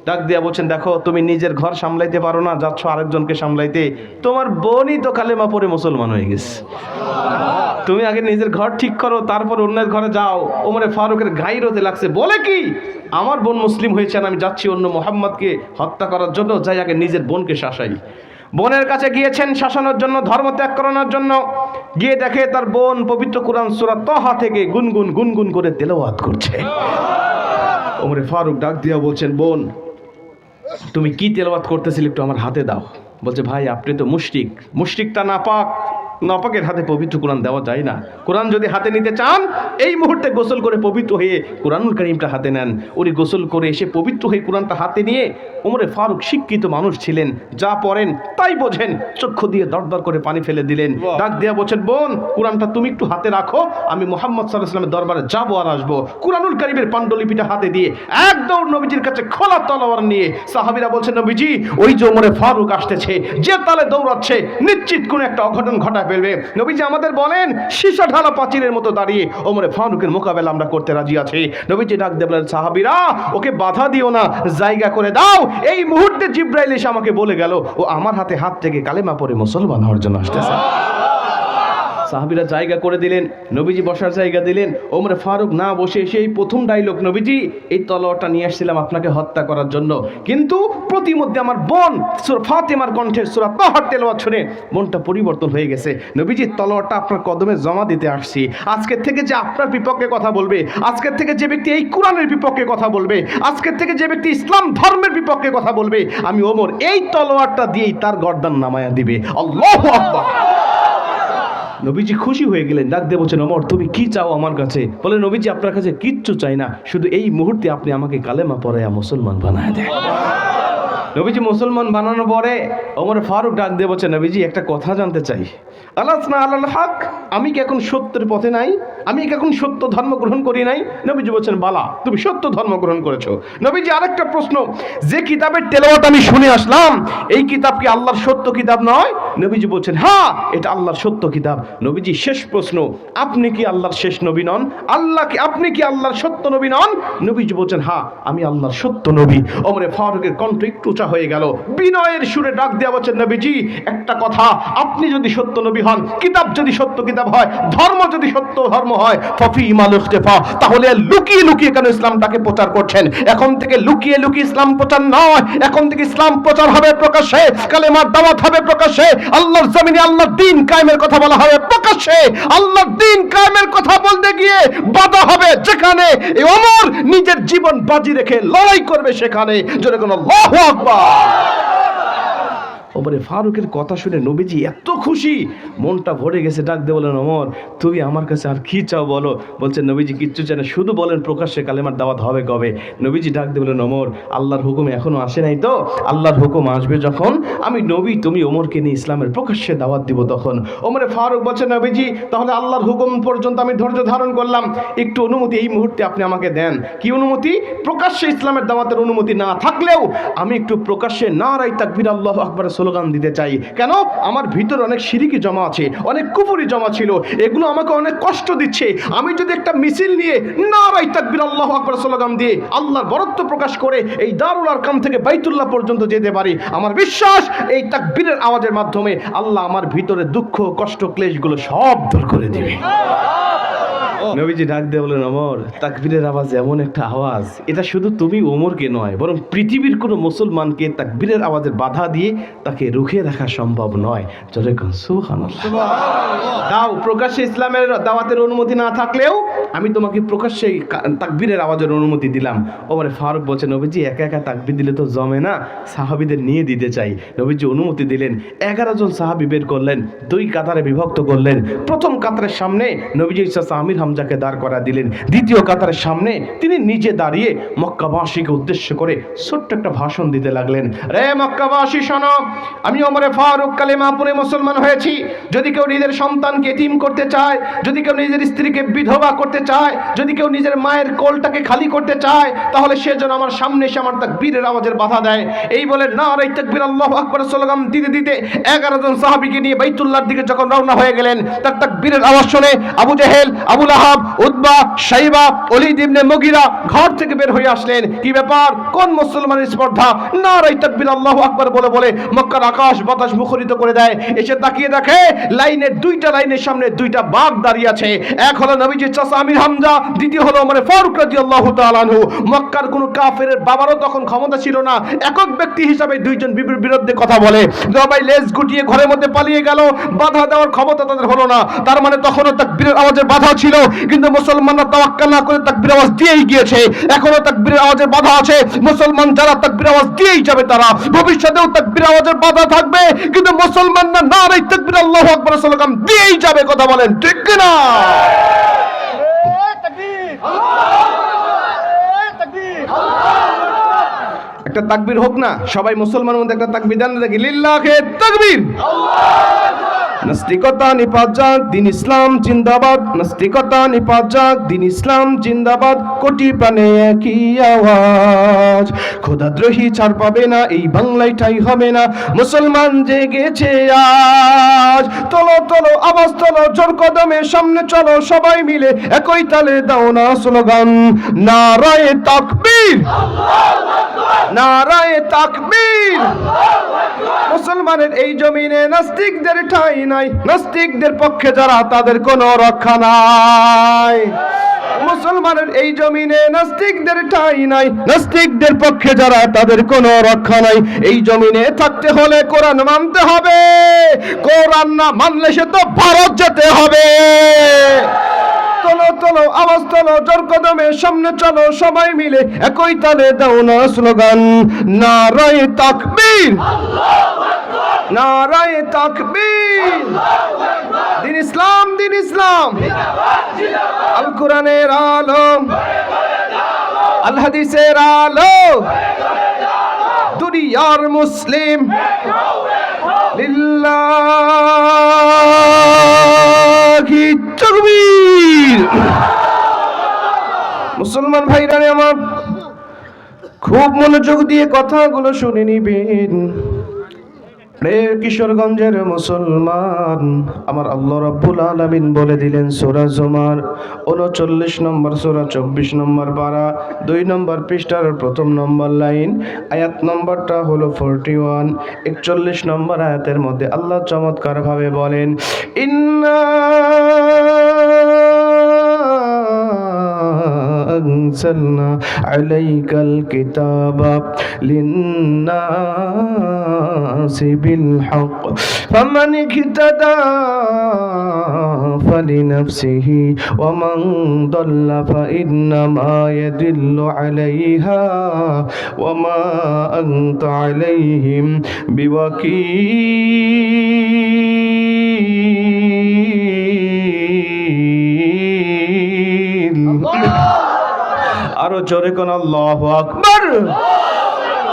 ডাক দিয়া বলছেন, দেখো তুমি নিজের ঘর সামলাইতে পারো না, যাচ্ছ আরেকজনকে সামলাইতে। তোমার বোনই তো কালেমা পড়ে মুসলমান হয়ে গেছে, তুমি আগে নিজের ঘর ঠিক করো, তারপর অন্যের ঘরে যাও। ওমরে ফারুকের গাইরতে লাগছে, বলে কি আমার বোন মুসলিম হয়েছেন, আমি যাচ্ছি অন্য মুহাম্মদকে হত্যা করার জন্য, যাই আগে নিজের বোনকে শাসাই। বোনের কাছে গিয়েছেন শাসানোর জন্য, ধর্ম ত্যাগ করানোর জন্য। গিয়ে দেখে তার বোন পবিত্র কুরআন সূরা তাহা থেকে গুনগুন গুনগুন করে তেলাওয়াত করছে। ওমরে ফারুক ডাক দিয়া বলছেন, বোন তুমি কি তেলাওয়াত করতেছিলে, একটু আমার হাতে দাও। বলছে, ভাই আপনি তো মুশরিক, মুশরিকটা নাপাক, নাপাকের হাতে পবিত্র কোরআন দেওয়া যায় না। কোরআন যদি হাতে নিতে চান, এই মুহূর্তে গোসল করে পবিত্র হয়ে কোরআনুল কারীমটা হাতে নেন। উনি গোসল করে এসে পবিত্র হয়ে কোরআনটা হাতে নিয়ে, ওমরে ফারুক শিক্ষিত মানুষ ছিলেন, যা পড়েন তাই বোঝেন, চক্ষু দিয়ে দরদর করে পানি ফেলে দিলেন। ডাক দিয়া বলছেন, বোন কোরআনটা তুমি একটু হাতে রাখো, আমি মুহাম্মদ সাল্লাল্লাহু আলাইহি ওয়াসাল্লামের দরবারে যাবো আর আসবো। কোরআনুল কারীমের পাণ্ডুলিপিটা হাতে দিয়ে এক দৌড় নবীজির কাছে খোলা তলোয়ার নিয়ে। সাহাবীরা বলছেন, নবীজি ওই যে ওমরে ফারুক আসতেছে, যে তালে দৌড়াচ্ছে, নিশ্চিত কোন একটা অঘটন ঘটা ফেলবে। নবীজি আমাদের বলেন, সীসা ঢালা পাঁচিলের মতো দাঁড়িয়ে ওমরে ফারুকের মোকাবেলা আমরা করতে রাজি আছি। নবীজি ডাক দিয়ে বলেন, সাহাবীরা ওকে বাধা দিও না, জায়গা করে দাও। এই মুহূর্তে জিবরাইল এসে আমাকে বলে গেল, ও আমার হাতে হাত থেকে কালেমা পড়ে মুসলমান হওয়ার জন্য আসতেছে। সাহাবীরা জায়গা করে দিলেন, নবীজি বসার জায়গা দিলেন। ওমরে ফারুক না বসে সেই প্রথম ডায়লগ, নবীজি এই তলোয়ারটা নিয়ে আসছিলাম আপনাকে হত্যা করার জন্য, কিন্তু প্রতিমধ্যে আমার বোন সূরা ফাতিমার কণ্ঠে সূরা তাহা তেলাওয়াত শুনে মনটা পরিবর্তন হয়ে গেছে। নবীজি তলোয়ারটা আপনার কদমে জমা দিতে আসছি। আজকের থেকে যে আপনার বিপক্ষে কথা বলবে, আজকের থেকে যে ব্যক্তি এই কোরআনের বিপক্ষে কথা বলবে, আজকের থেকে যে ব্যক্তি ইসলাম ধর্মের বিপক্ষে কথা বলবে, আমি ওমর এই তলোয়ারটা দিয়েই তার গর্দান নামায়া দিবে। আল্লাহু আকবার। নবীজি খুশি হয়ে গেলেন, ডাক দিয়ে বলছেন, ওমর তুমি কি চাও আমার কাছে? বলে, নবীজি আপনার কাছে কিচ্ছু চাই না, শুধু এই মুহূর্তে আপনি আমাকে কালেমা পড়ায়া মুসলমান বানায় দেন। নবীজি মুসলমান বানানোর পরে ওমর ফারুক ডাক দিয়ে বলছে, নবীজি একটা কথা জানতে চাই, আলাসনা আলাল হক, আমি কি এখন সত্যের পথে নাই? আমি কি এখন সত্য ধর্ম গ্রহণ করি নাই? নবীজি বলছেন, বালা তুমি সত্য ধর্ম গ্রহণ করেছো। নবীজি আরেকটা প্রশ্ন, যে কিতাবের তেলাওয়াত আমি শুনে আসলাম, এই কিতাব কি আল্লাহর সত্য কিতাব নয়? নবীজি বলছেন, হ্যাঁ এটা আল্লাহর সত্য কিতাব। নবীজি শেষ প্রশ্ন, আপনি কি আল্লাহর শেষ নবী নন? আপনি কি আল্লাহর সত্য নবী নন? নবীজি বলছেন, হ্যাঁ আমি আল্লাহর সত্য নবী। ওমরে ফারুকের কণ্ঠ একটু উঁচা হয়ে গেল, বিনয়ের সুরে ডাক দেওয়া বলছেন, নবীজি একটা কথা, আপনি যদি সত্য নবী হন, কিতাব যদি সত্য কিতাব হয়, ধর্ম যদি সত্য ধর্ম হয়, ফাফিমাল ইখতিফা, তাহলে লুকিয়ে লুকিয়ে কেন ইসলামটাকে প্রচার করছেন? এখন থেকে লুকিয়ে লুকিয়ে ইসলাম প্রচার নয়, এখন থেকে ইসলাম প্রচার হবে প্রকাশ্যে, কালেমার দাওয়াত হবে প্রকাশ্যে, আল্লাহর জমিনে আল্লাহর দ্বীন কায়েমের কথা বলা হবে প্রকাশ্যে। আল্লাহর দ্বীন কায়েমের কথা বলতে গিয়ে বাধা হবে যেখানে, এই ওমর নিজের জীবন বাজি রেখে লড়াই করবে সেখানে। জোরে কোন আল্লাহু আকবার। ওমরে ফারুকের কথা শুনে নবীজি এত খুশি, মনটা ভরে গেছে। ডাক দিয়ে বলেন, ওমর তুমি আমার কাছে আর কি চাও বলো। বলছে, নবীজি কিচ্ছু চায় না, শুধু বলেন প্রকাশ্যে কালেমার দাওয়াত হবে কবে। নবীজি ডাক দিয়ে বলেন, ওমর আল্লাহর হুকুম এখনো আসে নাই তো, আল্লাহর হুকুম আসবে যখন আমি নবী তুমি ওমরকে নিয়ে ইসলামের প্রকাশ্যে দাওয়াত দিব তখন। ওমরে ফারুক বলছে, নবীজি তাহলে আল্লাহর হুকুম পর্যন্ত আমি ধৈর্য ধারণ করলাম, একটু অনুমতি এই মুহূর্তে আপনি আমাকে দেন। কি অনুমতি? প্রকাশ্যে ইসলামের দাওয়াতের অনুমতি না থাকলেও আমি একটু প্রকাশ্যে নারায়ে তাকবীর আল্লাহু আকবার স্লোগান দিতে চাই। কেন? আমার ভিতরে অনেক শিরকি জমা আছে, অনেক কুফরি জমা ছিল, এগুলো আমাকে অনেক কষ্ট দিচ্ছে। আমি যদি একটা মিছিল নিয়ে নারায়ে তাকবীর আল্লাহু আকবার স্লোগান দিয়ে আল্লাহর বরত্ব প্রকাশ করে এই দারুল আরকাম থেকে বাইতুল্লাহ পর্যন্ত যেতে পারি, আমার বিশ্বাস এই তাকবীরের আওয়াজের মাধ্যমে আল্লাহ আমার ভিতরে দুঃখ কষ্ট ক্লেশগুলো সব দূর করে দিবে। নবীজি ডাক দিয়ে বলেন, ওমর তাকবীরের আওয়াজ এমন একটা আওয়াজ, এটা শুধু তুমি ওমরকে নয় বরং পৃথিবীর কোনো মুসলমানকে তাকবীরের আওয়াজের বাধা দিয়ে তাকে রুখে রাখা সম্ভব নয়। জোরে কোন সুবহানাল্লাহ। দাও প্রকাশ্যে ইসলামের দাওয়াতের অনুমতি না থাকলেও আমি তোমাকে প্রকাশ্যে তাকবীরের আওয়াজের অনুমতি দিলাম। ওমরে ফারুক বলছে, নবীজি একা একা তাকবীর দিলে তো জমে না, সাহাবীদের নিয়ে দিতে চাই। নবীজি অনুমতি দিলেন। 11 জন সাহাবী বের করলেন, 2 কাতারে বিভক্ত করলেন। প্রথম কাতারের সামনে নবীজি চাচা আমির হামজাকে দাঁড় করা দিলেন। দ্বিতীয় কাতারের সামনে তিনি নিজে দাঁড়িয়ে মক্কাবাসীকে উদ্দেশ্য করে ছোট্ট একটা ভাষণ দিতে লাগলেন। রে মক্কাবাসী শোনো, আমি ওমরে ফারুক কালেমা পড়ে মুসলমান হয়েছি। যদি কেউ নিজের সন্তানকে এতিম করতে চায়, যদি কেউ নিজের স্ত্রীকে বিধবা করতে চায়, যদি কেউ নিজের মায়ের কোলটাকে খালি করতে চায়, তাহলে সে যেন আমার সামনে এসে আমার তাকবীরের আওয়াজের বাধা দেয়। এই বলে নারায়ে তাকবীর আল্লাহু আকবার স্লোগান দিতে দিতে 11 জন সাহাবীকে নিয়ে বাইতুল্লাহর দিকে যখন রওনা হয়ে গেলেন, তার তাকবীরের আওয়াজ শুনে আবু জেহেল, আবু লাহাব, উতবা, শাইবা, ওলীদ ইবনে মুগীরা ঘর থেকে বের হয়ে আসলেন। কি ব্যাপার? কোন মুসলমানের স্পর্ধা? নারায়ে তাকবীর আল্লাহু আকবার বলে বলে মক্কার আকাশ বাতাস মুখরিত করে দেয়। এসে তাকিয়ে দেখে লাইনের 2টা লাইনের সামনে 2টা বাঘ দাঁড়িয়ে আছে। এক হলো নবীজির চাচা আমির হামজা, দ্বিতীয় হলো ওমর ফারুক রাদিয়াল্লাহু তাআলা আনহু। মক্কার কোন কাফেরের বাবারও তখন ক্ষমতা ছিল না একক ব্যক্তি হিসাবে 2 জন বিরুদ্ধে কথা বলে। সবাই লেজ গুটিয়ে ঘরের মধ্যে পালিয়ে গেল, বাধা দেওয়ার ক্ষমতা তাদের হলো না। তার মানে তখনও তাকবীরের আওয়াজের বাধা ছিল, কিন্তু মুসলমানরা তাওয়াক্কুল না করে তাকবীরের আওয়াজ দিয়েই গিয়েছে। এখনো তাকবীরের আওয়াজের বাধা আছে। মুসলমান যারা তাকবীরের আওয়াজ দিয়েই যাবে, তারা ভবিষ্যতেও তাকবীরের আওয়াজের বাধা থাকবে, কিন্তু মুসলমানরা নারায়ে তাকবীর আল্লাহু আকবার স্লোগান দিয়েই যাবে। কথা বলেন ঠিক কি না? একটা তাকবীর হোক না, সবাই মুসলমানের মধ্যে একটা তাকবীর দেন দেখি, লিল্লাহে তাকবীর। নাস্তিকতা নিপাত যাক, দিন ইসলাম জিন্দাবাদ। নাস্তিকতা নিপাত যাক, দিন ইসলাম জিন্দাবাদ। কোটি প্রাণে একই আওয়াজ, খোদাদ্রোহী ছাড় পাবে না, এই বাংলায় ঠাই হবে না। মুসলমান জেগেছে আজ, তোলো তোলো আওয়াজ তোলো, জোর কদমে সামনে চলো, সবাই মিলে একই তালে দাও না স্লোগান, নারায়ে তাকবীর, নারায়ে তাকবীর। মুসলমানের এই জমিনে নাস্তিকদের ঠাঁই নাই, নাস্তিকদের পক্ষে যারা তাদের কোনো রক্ষা নাই। মুসলমানের এই জমিনে নাস্তিকদের ঠাঁই নাই, নাস্তিকদের পক্ষে যারা তাদের কোনো রক্ষা নাই। এই জমিনে থাকতে হলে কোরআন মানতে হবে, কোরআন না মানলে সে তো ভারত যেতে হবে। তোলো তোলো আওয়াজ তোলো, জোর কদমে সামনে চলো, সবাই মিলে একই তালে দাও না স্লোগান, নারায়ে তাকবীর, নারায়ে তাকবীর। দিন ইসলাম, দিন ইসলাম, আল কোরআনের আলো, আল হাদিসের আলো, দুনিয়ার মুসলিম লিল্লাহি তাকবীর। মুসলমান ভাইরা আমার, খুব মনোযোগ দিয়ে কথাগুলো শুনে নিবেন। কিশোরগঞ্জের মুসলমান, আমার আল্লাহ রাব্বুল আলামিন বলে দিলেন সূরা জুমার 39 নম্বর সূরা 24 নম্বর পারা 2 নম্বর পৃষ্ঠার 1 নম্বর লাইন, আয়াত নম্বরটা হলো 41। 41 নম্বর আয়াতের মধ্যে আল্লাহ চমৎকার ভাবে বলেন, ইন্না أنزلنا عليك الكتاب للناس بالحق فمن اهتدى فلنفسه ومن ضل فإنما يدل عليها وما أنت عليهم بوكيل আরো জোরে কোন আল্লাহু আকবার।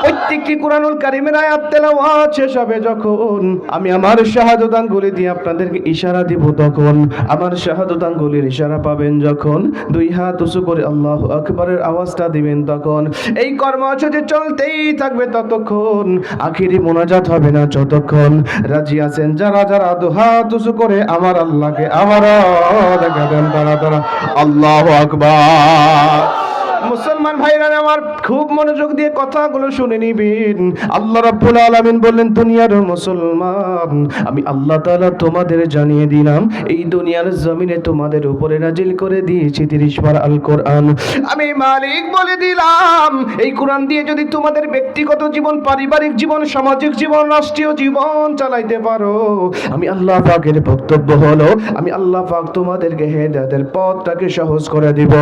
প্রত্যেকটি কুরআনুল কারীমের আয়াত তেলাওয়াত শেষ হবে যখন আমি আমার শাহাদাত আঙ্গুলি দিয়ে আপনাদেরকে ইশারা দিব, তখন আমার শাহাদাত আঙ্গুলির ইশারা পাবেন যখন দুই হাত উঁচু করে আল্লাহু আকবারের আওয়াজটা দিবেন, তখন এই কর্মসূচি চলতেই থাকবে ততক্ষণ, আখিরি মোনাজাত হবে না যতক্ষণ। রাজি আছেন যারা যারা দু হাত উঁচু করে আমার আল্লাহকে আবারও দেখা দেন তারা আল্লাহু আকবার। মুসলমান ভাইরা আমার খুব মনোযোগ দিয়ে কথাগুলো শুনে নিবেন। আল্লাহ রাব্বুল আলামিন বললেন, দুনিয়ার মুসলমান আমি আল্লাহ তাআলা তোমাদের জানিয়ে দিলাম এই দুনিয়ার জমিনে তোমাদের উপরে নাজিল করে দিয়েছি 30 বার আল কোরআন। আমি মালিক বলে দিলাম এই কোরআন দিয়ে যদি তোমাদের ব্যক্তিগত জীবন, পারিবারিক জীবন, সামাজিক জীবন, রাষ্ট্রীয় জীবন চালাইতে পারো, আমি আল্লাহ পাকের বক্তব্য হলো আমি আল্লাহ পাক তোমাদেরকে হেদায়েতের পথটাকে সহজ করে দিব।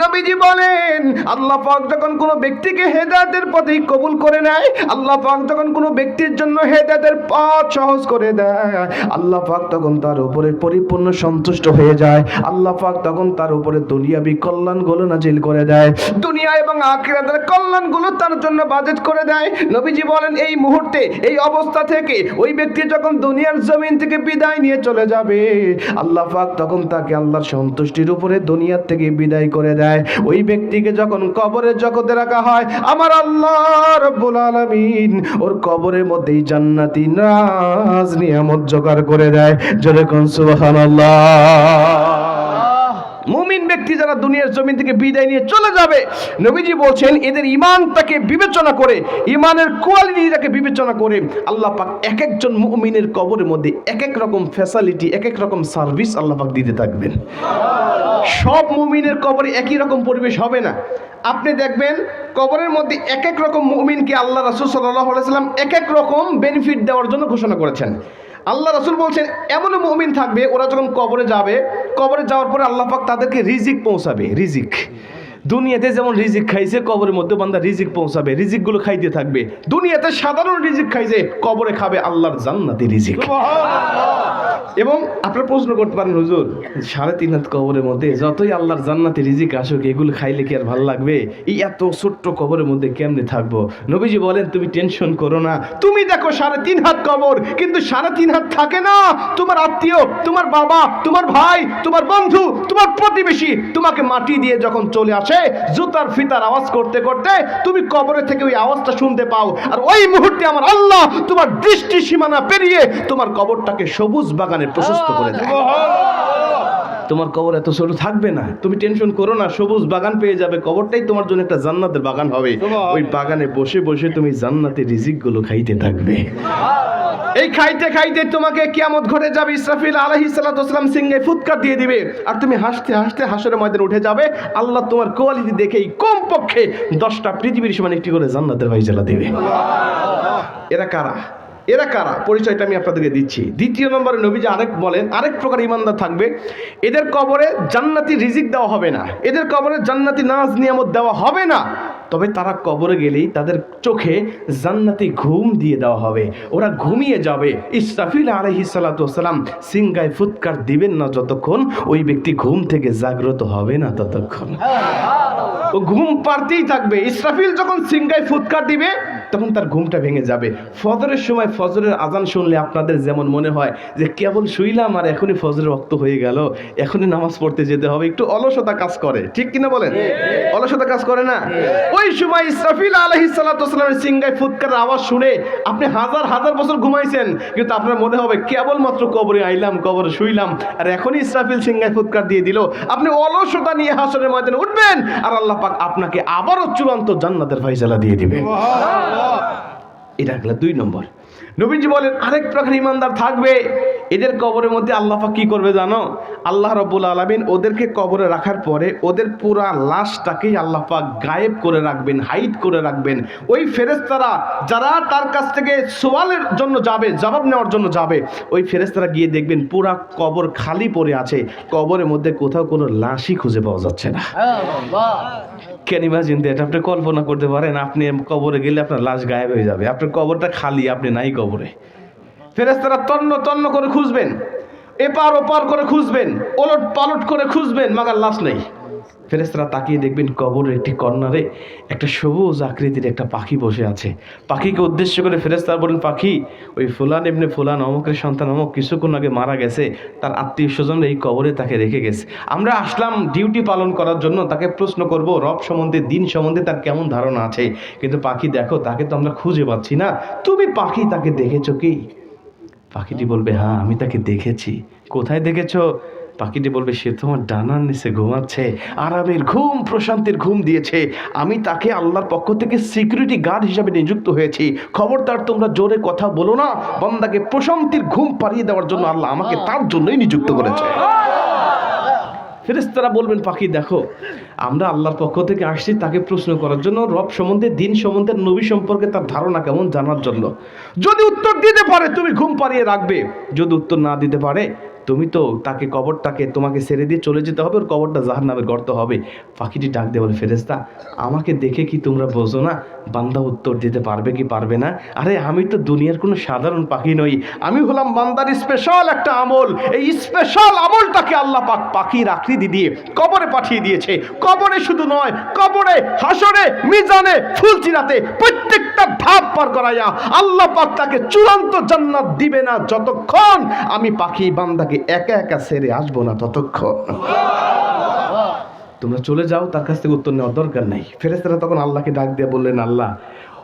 নবীজি বলেন আল্লাহ পাক যখন কোনো ব্যক্তিকে হেদায়েতের পথে কবুল করে নেয়, আল্লাহ পাক যখন কোনো ব্যক্তির জন্য হেদায়েতের পথ সহজ করে দেয়, আল্লাহ পাক তখন তার উপরে পরিপূর্ণ সন্তুষ্ট হয়ে যায়। আল্লাহ পাক তখন তার উপরে দুনিয়াবি কল্যাণগুলো নাজিল করে দেয়, দুনিয়া এবং আখিরাতের কল্যাণগুলো তার জন্য বাজেট করে দেয়। নবীজি বলেন এই মুহূর্তে এই অবস্থা থেকে ওই ব্যক্তি যখন দুনিয়ার জমিন থেকে বিদায় নিয়ে চলে যাবে, আল্লাহ পাক তখন তাকে আল্লাহর সন্তুষ্টির উপরে দুনিয়ার থেকে বিদায় করে দেয়। ওই ব্যক্তিকে যখন কবরের জগতে রাখা হয়, আমার আল্লাহ রাব্বুল আলামিন ওর কবরের মধ্যেই জান্নাতি নাজ নিয়ামত জোগাড় করে দেয়। জোরে কোন সুবহানাল্লাহ। মুমিন ব্যক্তি যারা দুনিয়ার জমিন থেকে বিদায় নিয়ে চলে যাবে, নবীজি বলছেন এদের ঈমানটাকে বিবেচনা করে, ঈমানের কোয়ালিটিটাকে বিবেচনা করে আল্লাহ পাক এক একজন মুমিনের কবরের মধ্যে এক এক রকম ফ্যাসিলিটি, এক এক রকম সার্ভিস আল্লাহ পাক দিতে থাকবেন। সব মুমিনের কবরে একই রকম পরিবেশ হবে না। আপনি দেখবেন কবরের মধ্যে এক এক রকম মুমিনকে আল্লাহ রাসূল সাল্লাল্লাহু আলাইহি ওয়াসাল্লাম এক এক রকম বেনিফিট দেওয়ার জন্য ঘোষণা করেছেন। আল্লাহ রাসূল বলছেন এমন মুমিন থাকবে ওরা যখন কবরে যাবে, কবরে যাওয়ার পরে আল্লাহ পাক তাদেরকে রিজিক পৌঁছাবে। রিজিক দুনিয়াতে যেমন রিজিক খাইছে কবরের মধ্যে বান্দা রিজিক পৌঁছাবে, রিজিকগুলো খাইতে থাকবে। দুনিয়াতে সাধারণ রিজিক খাইছে, কবরে খাবে আল্লাহর জান্নাতি রিজিক। এবং আপনারা প্রশ্ন করতে পারেন হুজুর 3.5 হাত কবরের মধ্যে যতই আল্লাহর জান্নাতি রিজিক আসুক এগুলো খাইলে কি আর ভালো লাগবে? এই এত ছোট্ট কবরের মধ্যে কেমনে থাকবো? নবীজি বলেন তুমি টেনশন করো না, তুমি দেখো 3.5 হাত কবর, কিন্তু 3.5 হাত থাকে না তোমার আত্মীয়, তোমার বাবা, তোমার ভাই, তোমার বন্ধু, তোমার প্রতিবেশী তোমাকে মাটি দিয়ে যখন চলে আসে, জুতার ফিতার আওয়াজ করতে করতে তুমি কবরে থেকে ওই আওয়াজটা শুনতে পাও, আর ওই মুহূর্তে আমার আল্লাহ তোমার দৃষ্টি সীমানা পেরিয়ে তোমার কবরটাকে সবুজ বাগানে প্রশস্ত করে দেয়। তোমার কবর এত ছোট থাকবে না, তুমি টেনশন করো না, সবুজ বাগান পেয়ে যাবে, কবরটাই তোমার জন্য একটা জান্নাতের বাগান হবে। ওই বাগানে বসে বসে তুমি জান্নাতের রিজিকগুলো খাইতে থাকবে। এই খাইতে খাইতে তোমাকে কিয়ামত ঘটে যাবে, ইসরাফিল আলাইহিস সালাতু ওয়াস সালাম সিংহে ফুৎকার দিয়ে দিবে, আর তুমি হাসতে হাসতে হাসরের ময়দানে উঠে যাবে। আল্লাহ তোমার কোয়ালিটি দেখেই কমপক্ষে 10টা পৃথিবীর সমান একটি করে জান্নাতের ফায়সালা দিবে। এরা কারা? এরা কারা? পরিচয়টা আমি আপনাদেরকে দিচ্ছি। দ্বিতীয় নম্বরে নবীজি আরেক প্রকার ইমানদার থাকবে, এদের কবরে জান্নাতি রিজিক দেওয়া হবে না, এদের কবরে জান্নাতি নাজ নিয়ামত দেওয়া হবে না, তবে তারা কবরে গেলেই তাদের চোখে জান্নাতি ঘুম দিয়ে দেওয়া হবে, ওরা ঘুমিয়ে যাবে। ইসরাফিল আলাইহিস সালাতু ওয়াস সালাম সিংহায় ফুৎকার দিবেন না যতক্ষণ ওই ব্যক্তি ঘুম থেকে জাগ্রত হবে না ততক্ষণ। ও ঘুম পারতেই থাকবে। ইসরাফিল যখন সিংহায় ফুৎকার দিবে তখন তার ঘুমটা ভেঙে যাবে। ফজরের সময় ফজরের আজান শুনলে আপনাদের যেমন মনে হয় যে কেবল শুইলাম আর এখনই ফজরের ওয়াক্ত হয়ে গেল, এখনই নামাজ পড়তে যেতে হবে, একটু অলসতা কাজ করে, ঠিক কিনা বলেন? অলসতা কাজ করে না? ওই সময় ইসরাফিল আলাইহিস সালাতু ওয়াস সালামের সিংহায় ফুৎকারের আওয়াজ শুনে আপনি হাজার হাজার বছর ঘুমাইছেন, কিন্তু আপনার মনে হবে কেবলমাত্র কবরে আইলাম, কবরে শুইলাম, আর এখনই ইসরাফিল সিংহায় ফুৎকার দিয়ে দিল। আপনি অলসতা নিয়ে হাসরের ময়দানে উঠবেন, আর আল্লাহ পাক আপনাকে আবারও চূড়ান্ত জান্নাতের ফায়সালা দিয়ে দিবেন। এটা হলো 2 নম্বর। নবীজি বলেন আরেক প্রকার ইমানদার থাকবে, এদের কবরের মধ্যে আল্লাহ পাক কি করবে জানো? আল্লাহ রাব্বুল আলামিন ওদেরকে কবরে রাখার পরে ওদের পুরা লাশটাকেই আল্লাহ পাক গায়েব করে রাখবেন, হাইড করে রাখবেন। ওই ফেরেশতারা যারা তার কাছ থেকে সওয়ালের জন্য যাবে, জবাব নেওয়ার জন্য যাবে, ওই ফেরেশতারা গিয়ে দেখবেন পুরা কবর খালি পড়ে আছে, কবরের মধ্যে কোথাও কোনো লাশই খুঁজে পাওয়া যাচ্ছে না। কেন ইমাজিন দ্যাট? আপনি কল্পনা করতে পারেন আপনি কবরে গেলে আপনার লাশ গায়েব হয়ে যাবে, আপনার কবরটা খালি, আপনি নাই কবরে। ফেরেশতারা তন্ন তন্ন করে খুঁজবেন, এপার ওপার করে খুঁজবেন, ওলট পালট করে খুঁজবেন, মাগার লাশ নেই। ফেরেশতারা তাকিয়ে দেখবেন কবরের একটি কর্নারে একটা সবুজ আকৃতির একটা পাখি বসে আছে। পাখিকে উদ্দেশ্য করে ফেরেশতারা বলেন, পাখি, ওই ফুলান ইবনে ফুলান অমুকের সন্তান অমুক কিছুক্ষণ আগে মারা গেছে, তার আত্মীয় স্বজন এই কবরে তাকে রেখে গেছে। আমরা আসলাম ডিউটি পালন করার জন্য, তাকে প্রশ্ন করব রব সম্বন্ধে, দিন সম্বন্ধে তার কেমন ধারণা আছে। কিন্তু পাখি দেখো, তাকে তো আমরা খুঁজে পাচ্ছি না, তুমি পাখি তাকে দেখেছো কি? পাখিটি বলবে, হ্যাঁ আমি তাকে দেখেছি। কোথায় দেখেছো? পাখিটি বলবে, সে তোমার ডানার নিচে ঘুমাচ্ছে, আরামের ঘুম, প্রশান্তির ঘুম দিয়েছে। আমি তাকে আল্লাহর পক্ষ থেকে সিকিউরিটি গার্ড হিসাবে নিযুক্ত হয়েছি। খবরদার তোমরা জোরে কথা বলো না, বান্দাকে প্রশান্তির ঘুম পাড়িয়ে দেওয়ার জন্য আল্লাহ আমাকে তার জন্যই নিযুক্ত করেছে। ফেরেশতারা বলবেন, পাখি দেখো, আমরা আল্লাহর পক্ষ থেকে আসছি তাকে প্রশ্ন করার জন্য, রব সম্বন্ধে, দিন সম্বন্ধে, নবী সম্পর্কে তার ধারণা কেমন জানার জন্য। যদি উত্তর দিতে পারে তুমি ঘুম পাড়িয়ে রাখবে, যদি উত্তর না দিতে পারে তুমি তো তাকে, কবরটাকে তোমাকে ছেড়ে দিয়ে চলে যেতে হবে, ওর কবরটা জাহান্নামের গর্ত হবে। পাখিটি ডাক দিয়ে বলে, ফেরেশতা, আমাকে দেখে কি তোমরা বোঝো না বান্দা উত্তর দিতে পারবে কি পারবে না? আরে আমি তো দুনিয়ার কোনো সাধারণ পাখি নই, আমি হলাম বান্দার স্পেশাল একটা আমল। এই স্পেশাল আমলটাকে আল্লাহ পাক পাখির আকৃতি দিয়ে কবরে পাঠিয়ে দিয়েছে। কবরে শুধু নয়, কবরে, হাসরে, মিজানে, ফুলচিরাতে প্রত্যেকটা ধাপ পার করাইয়া আল্লাহ পাক তাকে চূড়ান্ত জান্নাত দিবে না যতক্ষণ আমি পাখি বান্দাকে একা একা ছেড়ে আসবো না ততক্ষণ। তোমরা চলে যাও, তার কাছ থেকে উত্তর নেওয়ার দরকার নাই। ফেরেশতারা তখন আল্লাহকে ডাক দিয়ে বললেন, আল্লাহ,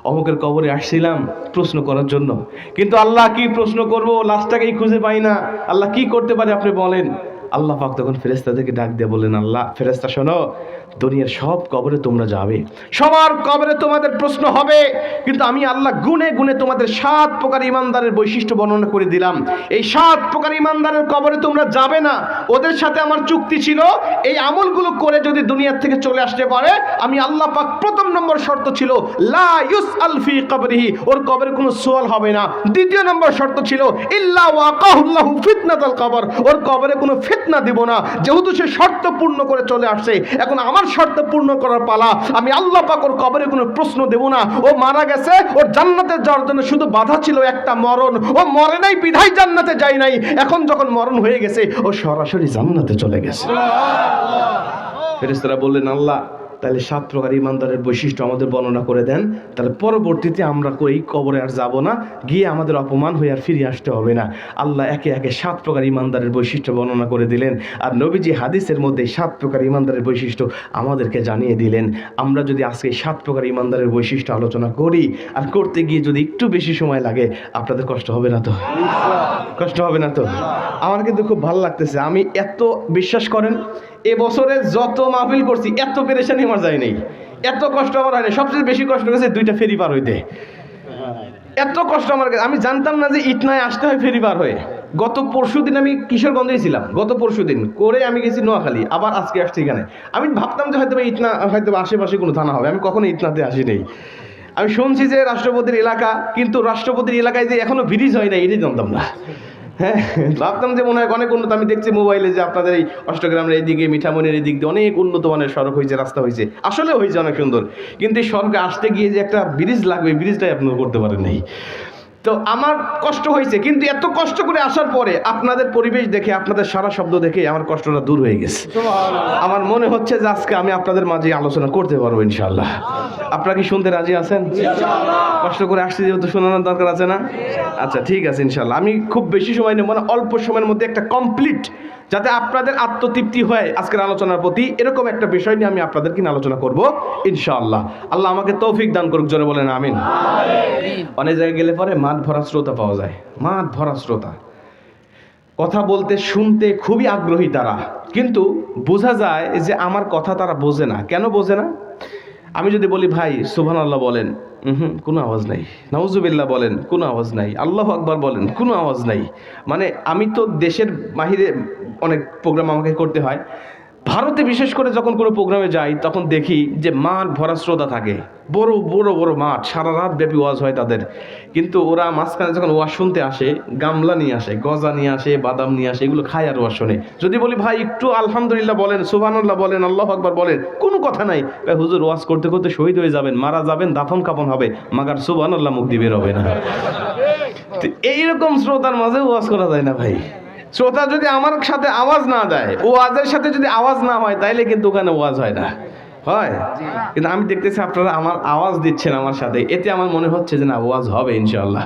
অমুকের কবরে আসছিলাম প্রশ্ন করার জন্য, কিন্তু আল্লাহ কি প্রশ্ন করব, লাশটাকেই খুঁজে পাই না, আল্লাহ কি করতে পারে আপনি বলেন। আল্লাহ পাক তখন ফেরেশতাদেরকে ডাক দিয়ে বললেন, আল্লাহ, ফেরেশতা শোনো, দুনিয়ার সব কবরে তোমরা যাবে, সবার কবরে তোমাদের প্রশ্ন হবে, কিন্তু আমি আল্লাহ গুনে গুনে তোমাদের 7 প্রকার ইমানদারের বৈশিষ্ট্য বর্ণনা করে দিলাম। এই 7 প্রকার ইমানদারের কবরে তোমরা যাবে না, ওদের সাথে আমার চুক্তি ছিল, এই আমলগুলো করে যদি দুনিয়ার থেকে চলে আসতে পারে, আমি আল্লাহ পাক প্রথম নম্বর শর্ত ছিল লা ইউসআল ফি কবরিহি, ওর কবরে কোনো সওয়াল হবে না। দ্বিতীয় নম্বর শর্ত ছিল ইল্লা ওয়াকাহুল্লাহু ফিতনাতাল কবর, ওর কবরে কোনো ফিতনা দেব না। যেহেতু সে শর্ত পূর্ণ করে চলে আসছে, এখন আমার শর্ত পূর্ণ করার পালা। আমি আল্লাহ পাক ওর কবরে কোনো প্রশ্ন দেব না। ও মারা গেছে, ওর জান্নাতে যাওয়ার জন্য শুধু বাধা ছিল একটা মরণ, ও মরে নাই বিধায় জান্নাতে যায় নাই। এখন যখন মরণ হয়ে গেছে, ও সরাসরি জান্নাতে চলে গেছে। ফেরেশতারা বললেন, আল্লাহ, তাহলে 7 প্রকার ইমানদারের বৈশিষ্ট্য আমাদের বর্ণনা করে দেন, তাহলে পরবর্তীতে আমরা এই কবরে আর যাব না, গিয়ে আমাদের অপমান হয়ে আর ফিরে আসতে হবে না। আল্লাহ একে একে 7 প্রকার ইমানদারের বৈশিষ্ট্য বর্ণনা করে দিলেন, আর নবীজি হাদিসের মধ্যে 7 প্রকার ইমানদারের বৈশিষ্ট্য আমাদেরকে জানিয়ে দিলেন। আমরা যদি আজকে 7 প্রকার ইমানদারের বৈশিষ্ট্য আলোচনা করি, আর করতে গিয়ে যদি একটু বেশি সময় লাগে, আপনাদের কষ্ট হবে না তো? কষ্ট হবে না তো? আমার কিন্তু খুব ভালো লাগতেছে। আমি এত, বিশ্বাস করেন, এবছরে যত মাহফিল করছি এত পেরেশানি আমার যায় নাই, এত কষ্ট আমার হয় না। সবচেয়ে বেশি কষ্ট গেছে 2টা ফেরি পার হইতে, এত কষ্ট আমার কাছে। আমি জানতাম না যে ইটনায় আসতে হয় ফেরি পার হয়ে। গত পরশুদিন আমি কিশোরগঞ্জেই ছিলাম, গত পরশুদিন করে আমি গেছি নোয়াখালী, আবার আজকে আসছি এখানে। আমি ভাবতাম যে হয়তো ইটনা হয়তো আশেপাশে কোনো থানা হবে, আমি কখনো ইটনাতে আসি নাই। আমি শুনছি যে রাষ্ট্রপতির এলাকা, কিন্তু রাষ্ট্রপতির এলাকায় যে এখনো ব্রিজ হয় না এটাই জানতাম না। হ্যাঁ, ভাবতাম যে মনে হয় অনেক উন্নত। আমি দেখছি মোবাইলে যে আপনাদের এই অষ্টগ্রামের এইদিকে, মিঠামনির এই দিক দিয়ে অনেক উন্নত মানের সড়ক হয়েছে, রাস্তা হয়েছে, আসলে হয়েছে অনেক সুন্দর, কিন্তু এই সড়কে আসতে গিয়ে যে একটা ব্রিজ লাগবে, ব্রিজটাই আপনারা করতে পারেন নাই। তো আমার কষ্ট হয়েছে, কিন্তু এত কষ্ট করে আসার পরে আপনাদের পরিবেশ দেখে, আপনাদের সারা শব্দ দেখে আমার কষ্টটা দূর হয়ে গেছে। আমার মনে হচ্ছে যে আজকে আমি আপনাদের মাঝে আলোচনা করতে পারবো ইনশাআল্লাহ। আপনারা কি শুনতে রাজি আছেন? কষ্ট করে আসতে যেহেতু শোনানোর দরকার আছে না? আচ্ছা, ঠিক আছে ইনশাআল্লাহ। আমি খুব বেশি সময় নেব না, অল্প সময়ের মধ্যে একটা কমপ্লিট, যাতে আপনাদের আত্মতৃপ্তি হয় আজকের আলোচনার প্রতি, এরকম একটা বিষয় নিয়ে আমি আপনাদেরকে আলোচনা করব ইনশাআল্লাহ। আল্লাহ আমাকে তৌফিক দান করুক, জোরে বলেন আমিন। অনেক জায়গায় গেলে পরে মাঠ ভরা শ্রোতা পাওয়া যায়, মাঠ ভরা শ্রোতা, কথা বলতে শুনতে খুবই আগ্রহী তারা, কিন্তু বোঝা যায় যে আমার কথা তারা বোঝে না। কেন বোঝে না? আমি যদি বলি ভাই সুবহানাল্লাহ বলেন, কোনো আওয়াজ নাই। নাউজুবিল্লাহ বলেন, কোনো আওয়াজ নাই। আল্লাহু আকবার বলেন, কোনো আওয়াজ নাই। মানে আমি তো দেশের বাহিরে অনেক প্রোগ্রাম আমাকে করতে হয়, ভারতে বিশেষ করে যখন কোনো প্রোগ্রামে যাই তখন দেখি যে মাঠ ভরা শ্রোতা থাকে, বড় বড় বড় মাঠ, সারা রাত ব্যাপী ওয়াজ হয় তাদের। কিন্তু ওরা মাঝখানে যখন ওয়াজ শুনতে আসে, গামলা নিয়ে আসে, গজা নিয়ে আসে, বাদাম নিয়ে আসে, এগুলো খায় আর ওয়াজ শোনে। যদি বলি ভাই একটু আলহামদুলিল্লাহ বলেন, সুবহানাল্লাহ বলেন, আল্লাহু আকবার বলেন, কোনো কথা নাই। হুজুর ওয়াজ করতে করতে শহীদ হয়ে যাবেন, মারা যাবেন, দাফন কাফন হবে, মাগার সুবহানাল্লাহ মুখ দিয়ে বের হবে না। তো এইরকম শ্রোতার মাঝে ওয়াজ করা যায় না ভাই। শ্রোতা যদি আমার সাথে আওয়াজ না দেয়, ওয়াজের সাথে যদি আওয়াজ না হয়, তাইলে কিন্তু ওখানে ওয়াজ হয় না, হয়। কিন্তু আমি দেখতেছি আপনারা আমার আওয়াজ দিচ্ছেন আমার সাথে, এতে আমার মনে হচ্ছে যে না, ওয়াজ হবে ইনশাআল্লাহ।